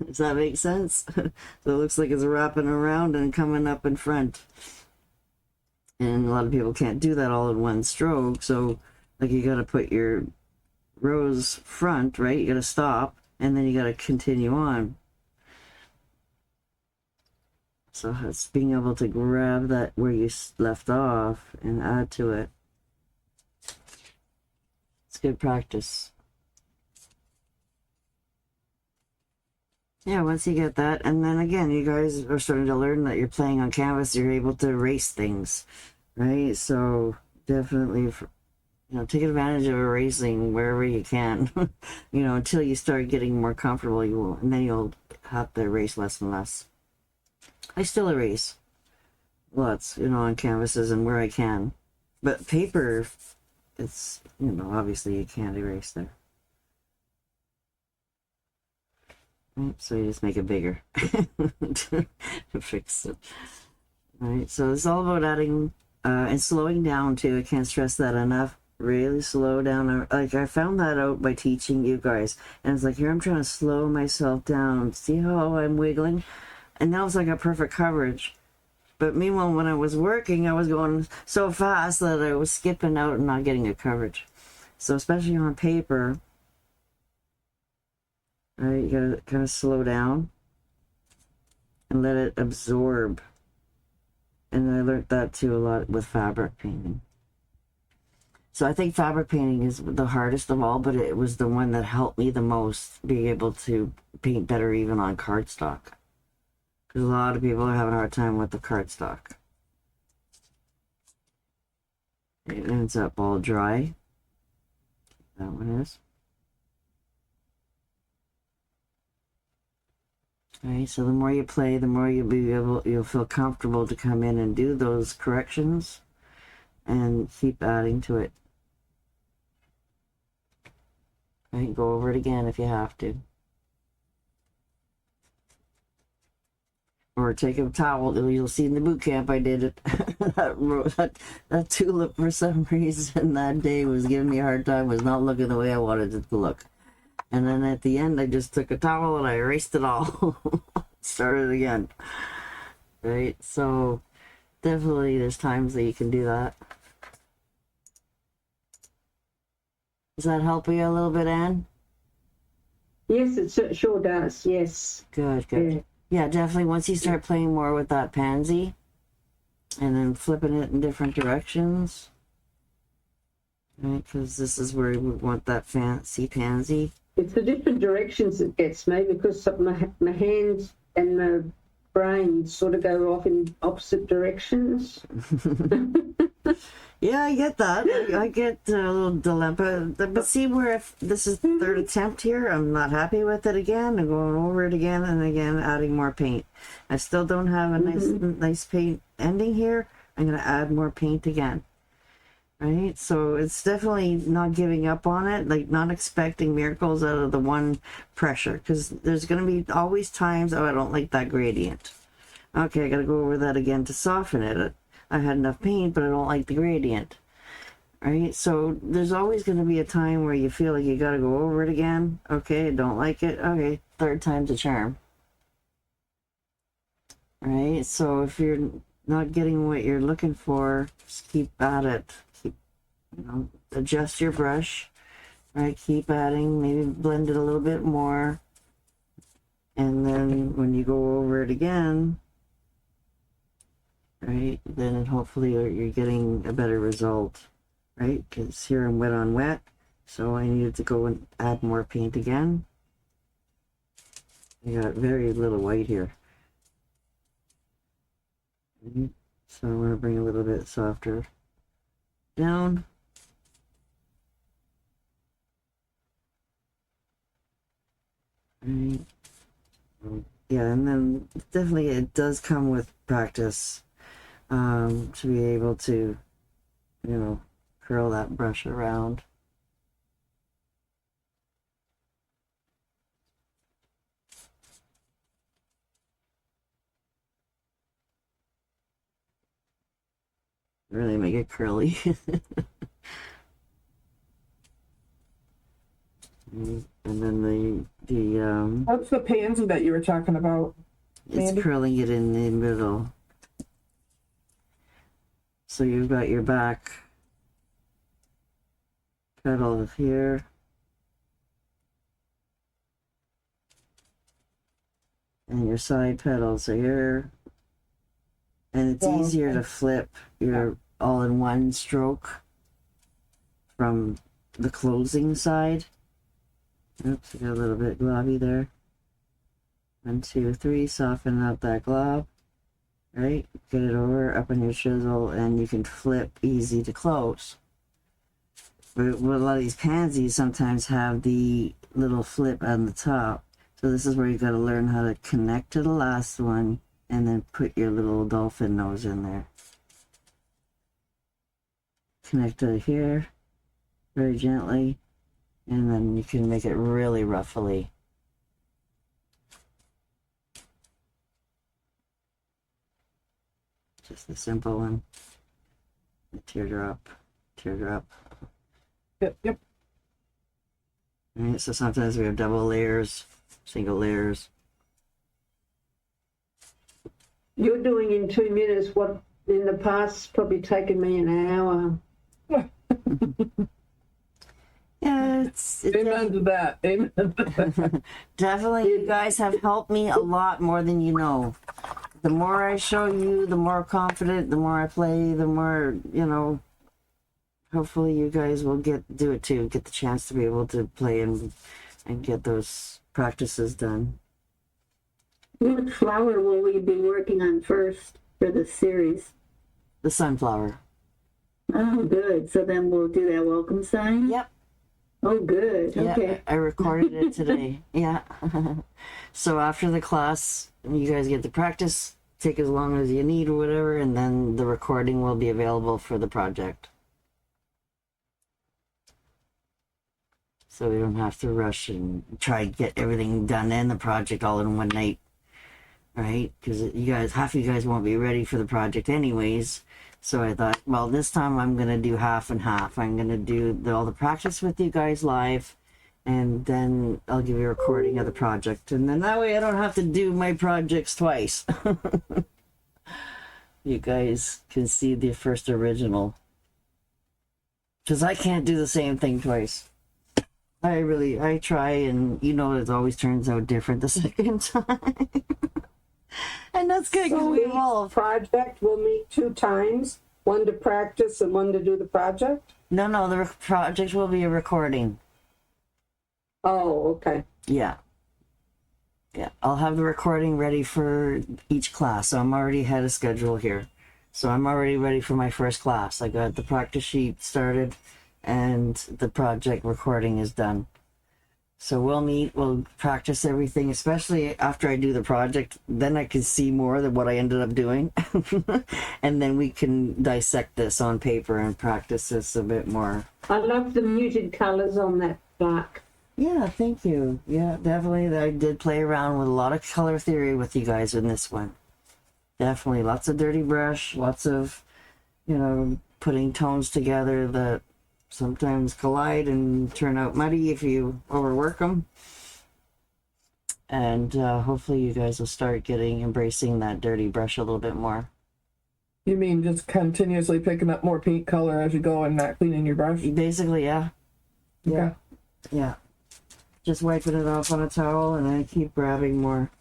Does that make sense? So it looks like it's wrapping around and coming up in front. And a lot of people can't do that all in one stroke. So, like, you got to put your rose front, right? You got to stop, and then you got to continue on. So it's being able to grab that where you left off and add to it. It's good practice. Yeah, once you get that, and then again, you guys are starting to learn that you're playing on canvas, you're able to erase things, right? So definitely, take advantage of erasing wherever you can, until you start getting more comfortable, and then you'll have to erase less and less. I still erase lots, on canvases and where I can, but paper, it's, obviously you can't erase there. So you just make it bigger to fix it. Right, so it's all about adding and slowing down too. I can't stress that enough. Really slow down. Like I found that out by teaching you guys, and it's like here I'm trying to slow myself down. See how I'm wiggling, and now it's like a perfect coverage. But meanwhile, when I was working, I was going so fast that I was skipping out and not getting a coverage. So especially on paper. Right, you gotta kind of slow down and let it absorb. And I learned that too a lot with fabric painting. So I think fabric painting is the hardest of all, but it was the one that helped me the most, being able to paint better even on cardstock. Because a lot of people are having a hard time with the cardstock. It ends up all dry. That one is. Right, so the more you play, the more you'll feel comfortable to come in and do those corrections and keep adding to it. Right, go over it again if you have to. Or take a towel. You'll see in the boot camp I did it. that tulip, for some reason, that day was giving me a hard time, was not looking the way I wanted it to look. And then at the end, I just took a towel and I erased it all. Started again. Right? So, definitely there's times that you can do that. Does that help you a little bit, Anne? Yes, it sure does. Yes. Good, good. Yeah, definitely once you start playing more with that pansy and then flipping it in different directions. Right? Because this is where we want that fancy pansy. It's the different directions it gets me, because my hands and my brain sort of go off in opposite directions. Yeah, I get that. I get a little dilemma. But see where if this is the third attempt here, I'm not happy with it again. I'm going over it again and again, adding more paint. I still don't have a nice paint ending here. I'm going to add more paint again. Right? So it's definitely not giving up on it, like not expecting miracles out of the one pressure, because there's going to be always times, I don't like that gradient. Okay, I got to go over that again to soften it. I had enough paint, but I don't like the gradient. Right? So there's always going to be a time where you feel like you got to go over it again. Okay, I don't like it. Okay, third time's a charm. Right? So if you're not getting what you're looking for, just keep at it. Adjust your brush, right? Keep adding, maybe blend it a little bit more, and then when you go over it again, right, then hopefully you're getting a better result, right? Because here I'm wet on wet, so I needed to go and add more paint again. I got very little white here, so I want to bring a little bit softer down. Right. Yeah, and then definitely it does come with practice to be able to, curl that brush around. Really make it curly. And then the What's the pansy that you were talking about? it's Mandy? curling it in the middle. So you've got your back petal here. and your side petals are here. And it's easier to flip your all in one stroke from the closing side. Oops, I got a little bit globby there. 1, 2, 3, soften up that glob. Right? Get it over, up on your chisel, and you can flip easy to close. But a lot of these pansies sometimes have the little flip on the top. So this is where you got to learn how to connect to the last one and then put your little dolphin nose in there. Connect to here very gently, and then you can make it really ruffly. Just a simple one. A teardrop, teardrop. Yep. All right, so sometimes we have double layers, single layers. You're doing in 2 minutes what in the past probably taken me an hour. Yeah, it's Amen to that. Amen to that. definitely, you guys have helped me a lot more than you know. The more I show you, the more confident, the more I play, the more, you know, hopefully you guys will do it too, get the chance to be able to play and get those practices done. What flower will we be working on first for this series? The sunflower. Oh, good. So then we'll do that welcome sign? Yep. Oh, good. Yeah, Okay. I recorded it today. Yeah. So after the class, you guys get to practice, take as long as you need or whatever, and then the recording will be available for the project. So we don't have to rush and try to get everything done in the project all in one night. Right? Because half of you guys won't be ready for the project anyways. So I thought, well, this time I'm going to do half and half. I'm going to do all the practice with you guys live, and then I'll give you a recording of the project. And then that way I don't have to do my projects twice. You guys can see the first original. Because I can't do the same thing twice. I try, and you know, it always turns out different the second time. And that's good because So we each evolve. project will meet 2 times, one to practice and one to do the project? No, the project will be a recording. Oh, okay. Yeah. Yeah, I'll have the recording ready for each class. So I'm already ahead of schedule here. So I'm already ready for my first class. I got the practice sheet started and the project recording is done. So we'll meet, we'll practice everything, especially after I do the project. Then I can see more than what I ended up doing. And then we can dissect this on paper and practice this a bit more. I love the muted colours on that bark. Yeah, thank you. Yeah, definitely. I did play around with a lot of color theory with you guys in this one. Definitely lots of dirty brush, lots of, you know, putting tones together that sometimes collide and turn out muddy if you overwork them. And hopefully you guys will start embracing that dirty brush a little bit more. You mean just continuously picking up more paint color as you go and not cleaning your brush? Basically, yeah. Yeah. Okay. Yeah. Just wiping it off on a towel and then keep grabbing more.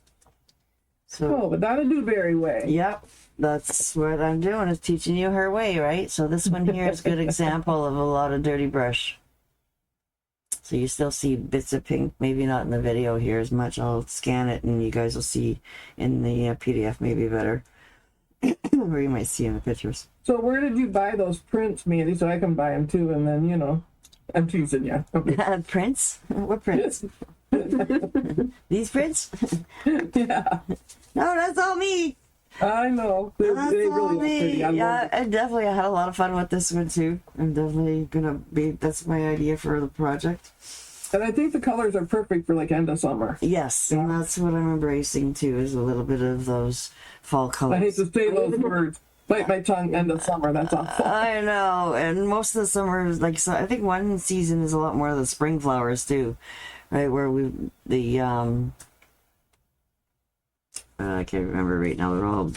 So, Oh, but that'll do very way. yep. That's what I'm doing, is teaching you her way, right? So this one here is a good example of a lot of dirty brush. So you still see bits of pink, maybe not in the video here as much. I'll scan it and you guys will see in the PDF maybe better. Or you might see in the pictures. So where did you buy those prints, Mandy, so I can buy them too? And then, you know, I'm teasing you. Okay. Prints? What prints? These prints? Yeah, No, that's all me. I know. They That's really all are pretty. me. I love Yeah, it. I definitely had a lot of fun with this one too. I'm definitely gonna be, that's my idea for the project. And I think the colors are perfect for like end of summer. Yes, and that's what I'm embracing too, is a little bit of those fall I hate colors. to say those words. Bite my tongue, end of summer. That's awful. I know, and most of the summer is like, so I think one season is a lot more of the spring flowers too, right? Where I can't remember right now. They're all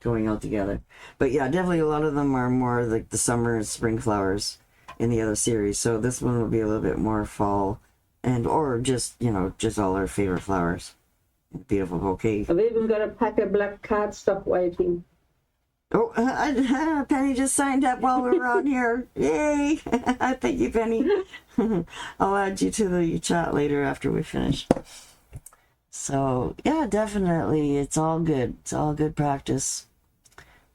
going out together, but yeah, definitely a lot of them are more like the summer and spring flowers in the other series. So this one will be a little bit more fall, and or just, you know, just all our favorite flowers. beautiful bouquet. I've even got a pack of black cardstock waiting. Oh, Penny just signed up while we were on here. Yay! Thank you, Penny. I'll add you to the chat later after we finish. So, yeah, definitely. It's all good. It's all good practice.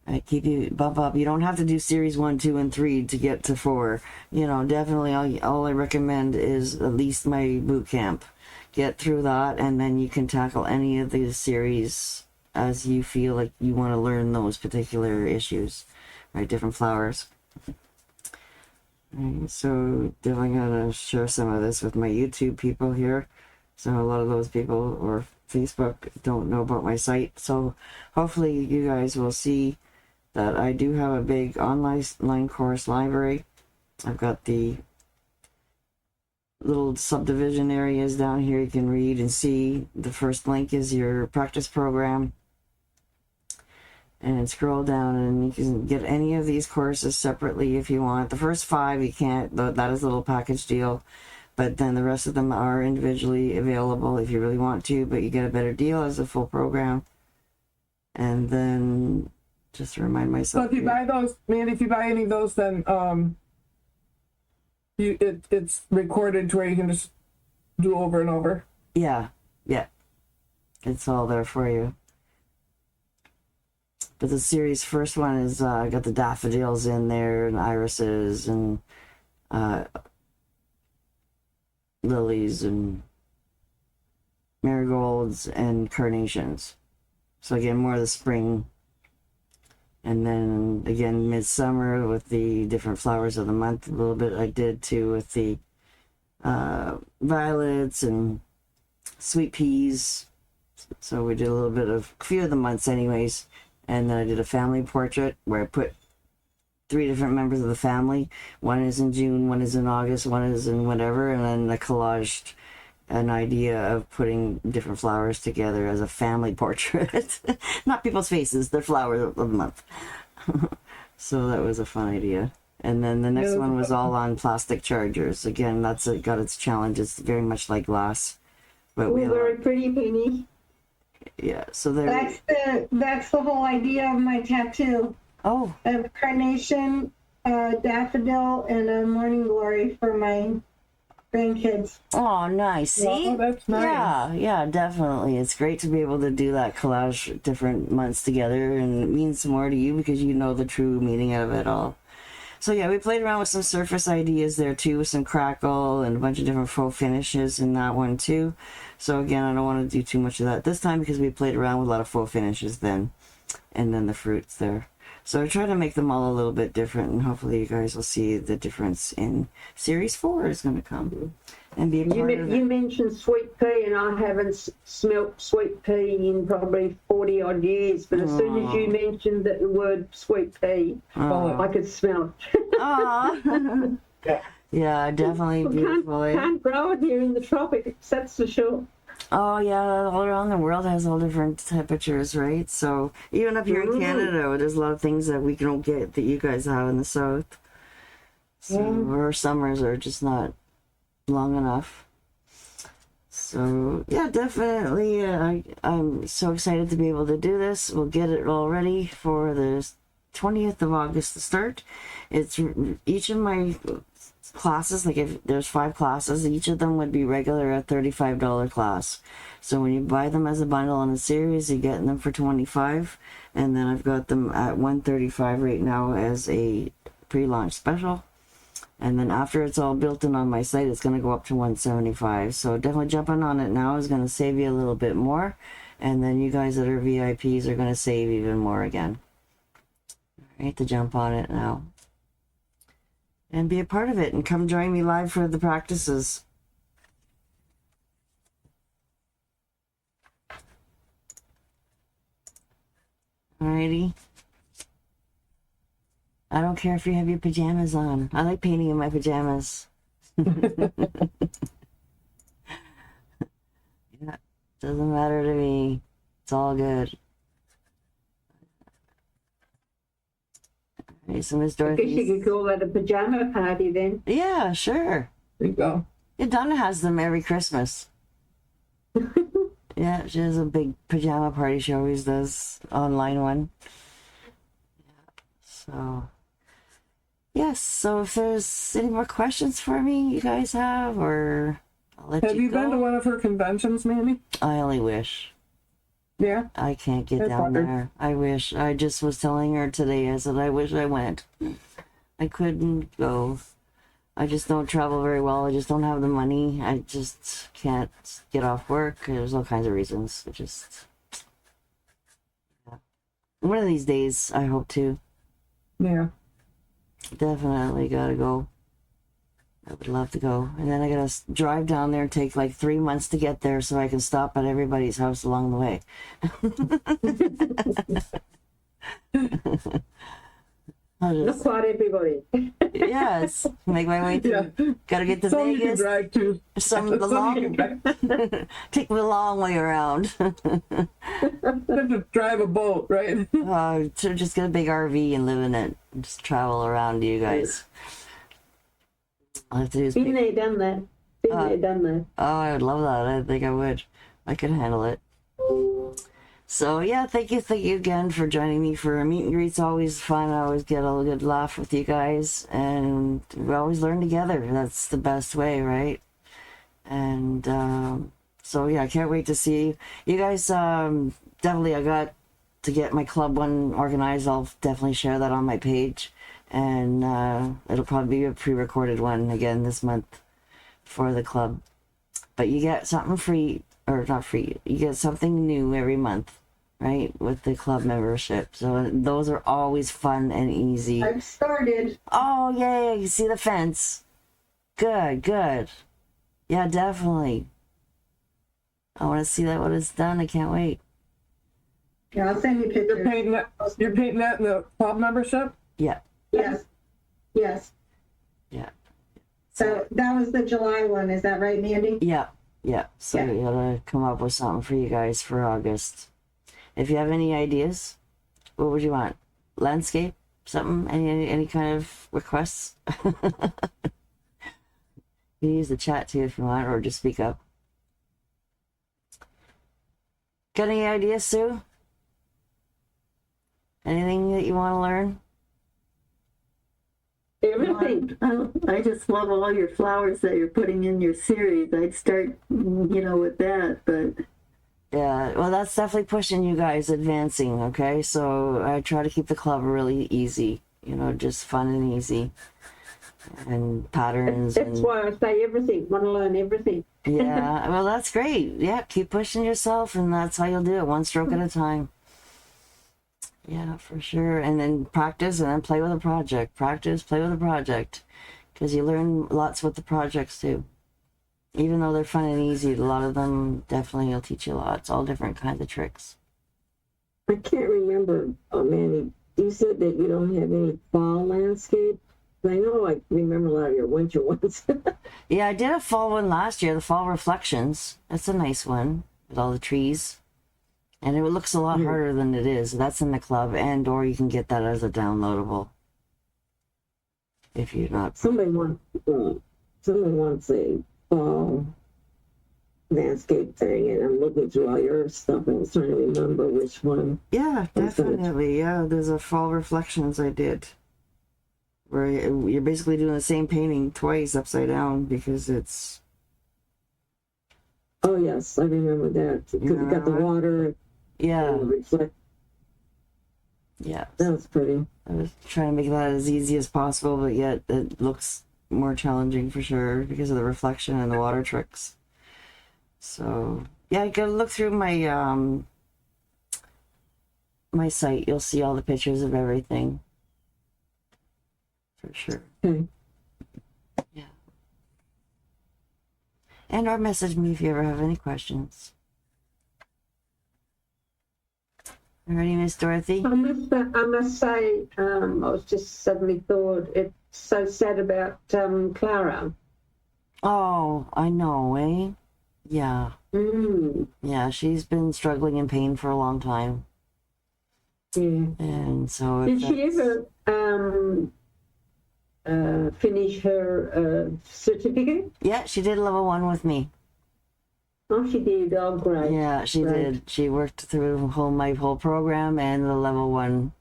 I keep you bump up. You don't have to do series 1, 2, and 3 to get to 4. You know, definitely all I recommend is at least my boot camp. Get through that, and then you can tackle any of the series as you feel like you want to learn those particular issues, right? Different flowers. Right, so definitely gonna share some of this with my YouTube people here. So a lot of those people or Facebook don't know about my site. So hopefully you guys will see that I do have a big online course library. I've got the little subdivision areas down here you can read and see. The first link is your practice program. And scroll down and you can get any of these courses separately if you want. The first 5 you can't, that is a little package deal. But then the rest of them are individually available if you really want to, but you get a better deal as a full program. And then, just to remind myself. So if you buy those, if you buy any of those, then it's recorded to where you can just do over and over. Yeah. It's all there for you. But the series first one is got the daffodils in there and irises and lilies and marigolds and carnations. So again, more of the spring. And then again, midsummer with the different flowers of the month. A little bit I did too with the violets and sweet peas. So we did a little bit of a few of the months anyways. And then I did a family portrait where I put 3 different members of the family. One is in June, one is in August, one is in whatever. And then I collaged an idea of putting different flowers together as a family portrait. Not people's faces, they're flowers of the month. So that was a fun idea. And then the next one was all on plastic chargers. Again, that's got its challenge. It's very much like glass. But we Very pretty, Penny. Yeah, so there. That's the whole idea of my tattoo. Oh. A carnation, a daffodil, and a morning glory for my grandkids. Oh, nice. See? Oh, that's nice. Yeah, definitely. It's great to be able to do that collage different months together, and it means more to you because you know the true meaning of it all. So yeah, we played around with some surface ideas there too, with some crackle and a bunch of different faux finishes in that one too. So again, I don't want to do too much of that this time because we played around with a lot of faux finishes then, and then the fruits there. So I try to make them all a little bit different, and hopefully you guys will see the difference in Series 4 is going to come and be a part of it. You mentioned sweet pea, and I haven't smelt sweet pea in probably 40 odd years. But as soon as you mentioned the word sweet pea, I could smell it. Aww. Yeah, definitely beautiful. Can't grow it here in the tropics, that's for sure. Oh yeah, all around the world has all different temperatures, right? So even up here in Canada, there's a lot of things that we don't get that you guys have in the south. So our summers are just not long enough. So yeah, definitely, I'm so excited to be able to do this. We'll get it all ready for the 20th of August to start. It's each of my classes, like if there's 5 classes, each of them would be regular at $35 class. So when you buy them as a bundle on a series, you get them for $25, and then I've got them at $135 right now as a pre-launch special. And then after it's all built in on my site, it's going to go up to $175. So definitely jumping on it now is going to save you a little bit more, and then you guys that are VIPs are going to save even more again. I hate to jump on it now and be a part of it, and come join me live for the practices. Alrighty. I don't care if you have your pajamas on. I like painting in my pajamas. Yeah, doesn't matter to me. It's all good. So Miss Dorothy. I guess you could call that a pajama party then. Yeah, sure. There you go. Yeah, Donna has them every Christmas. Yeah, she has a big pajama party. She always does online one. So, yes. So if there's any more questions for me, you guys have, or I'll let Have you go. been to one of her conventions, Mandy? I only wish. Yeah. I can't get I down wondered. there. I wish. I just was telling her today. I said I wish I went. I couldn't go. I just don't travel very well. I just don't have the money. I just can't get off work. There's all kinds of reasons. It just, yeah. One of these days, I hope to. Yeah. Definitely gotta go. I would love to go. And then I gotta drive down there and take like 3 months to get there so I can stop at everybody's house along the way. I'll Not just, quite everybody. yes, make my way through. Yeah. Gotta get to Some you can Vegas. drive to. Some the Some you long, can drive. take the long way around. You have to drive a boat, right? So just get a big RV and live in it. And just travel around, you guys. All I have to do is Been there, done that. Been there, done that. Oh, I would love that. I think I would. I could handle it. So yeah, thank you again for joining me for a meet and greet. It's always fun. I always get a good laugh with you guys, and we always learn together. That's the best way, right? And so yeah, I can't wait to see you guys. Definitely, I got to get my club one organized. I'll definitely share that on my page, and it'll probably be a pre-recorded one again this month for the club. But you get something free, or not free. You get something new every month, right, with the club membership. So those are always fun and easy. I've started. Oh, yay, you see the fence. Good. Yeah, definitely. I want to see that when it's done. I can't wait. Yeah, I'll send you You're pictures. painting that. You're painting that in the club membership. Yeah. Yes. Yes. Yeah. So that was the July one. Is that right, Mandy? Yeah. So Yeah. we gotta come up with something for you guys for August. If you have any ideas, what would you want? Landscape? Something? Any kind of requests? You can use the chat too if you want, or just speak up. Got any ideas, Sue? Anything that you want to learn? Everything. I just love all your flowers that you're putting in your series. I'd start, with that, but Yeah, well, that's definitely pushing you guys advancing, okay? So I try to keep the club really easy, just fun and easy. And patterns. That's why I say everything. Want to learn everything. Yeah, well, that's great. Yeah, keep pushing yourself, and that's how you'll do it, one stroke at a time. Yeah, for sure. And then practice, and then play with a project. Practice, play with a project. Because you learn lots with the projects, too. Even though they're fun and easy, a lot of them definitely will teach you a lot. It's all different kinds of tricks. I can't remember, Manny, you said that you don't have any fall landscape. I know I remember a lot of your winter ones. Yeah, I did a fall one last year, the Fall Reflections. That's a nice one, with all the trees. And it looks a lot harder than it is. That's in the club, or you can get that as a downloadable. If you're not... Somebody wants a fall landscape thing, and I'm looking through all your stuff and I was trying to remember which one. Yeah, definitely. Yeah, there's a Fall Reflections I did. Where you're basically doing the same painting twice upside down because it's... Oh, yes, I remember that. You got the water. Yeah. And the reflect. Yeah. That was pretty. I was trying to make that as easy as possible, but yet it looks more challenging for sure because of the reflection and the water tricks. So, yeah, you gotta look through my my site. You'll see all the pictures of everything. For sure. Okay. Yeah. And or message me if you ever have any questions. Ready, Miss Dorothy? I must say, I was just suddenly thought it's so sad about Clara. Oh, I know, eh? Yeah. Mm. Yeah, she's been struggling in pain for a long time. Yeah. And so... Did she ever finish her certificate? Yeah, she did level 1 with me. Oh, she did. Oh, great. Yeah, she Right. did. She worked through my whole program and the level 1.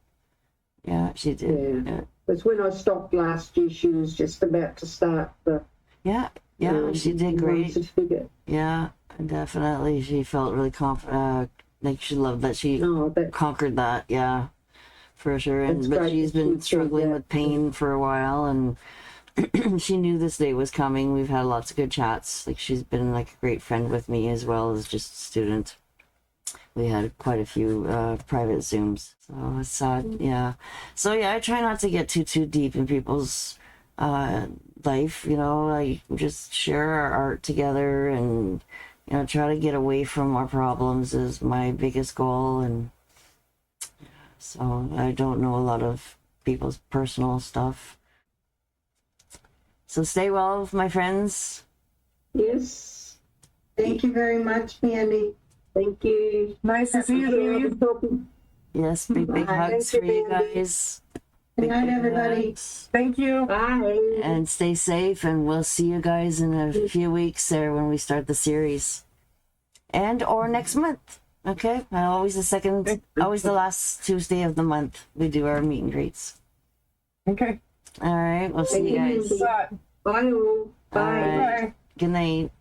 Yeah, she did. Yeah. Because when I stopped last year, she was just about to start the Yeah, she did great. certificate. Yeah, definitely. She felt really confident. Like she loved that she conquered that. Yeah, for sure. And That's but great she's that been she struggling did with pain for a while, and she knew this day was coming. We've had lots of good chats. Like she's been like a great friend with me as well as just a student. We had quite a few private Zooms. So it's yeah. So yeah, I try not to get too deep in people's life. You know, like just share our art together and try to get away from our problems is my biggest goal. And so I don't know a lot of people's personal stuff. So stay well, my friends. Yes. Thank you very much, Mandy. Thank you. Nice to see you. Yes, big hugs for you guys. Good night, everybody. Hugs. Thank you. Bye. And stay safe, and we'll see you guys in a few weeks there when we start the series. Or next month. Okay? Always the last Tuesday of the month we do our meet and greets. Okay. All right, we'll see you guys. Bye. Bye all. Bye. All right. Bye. Good night.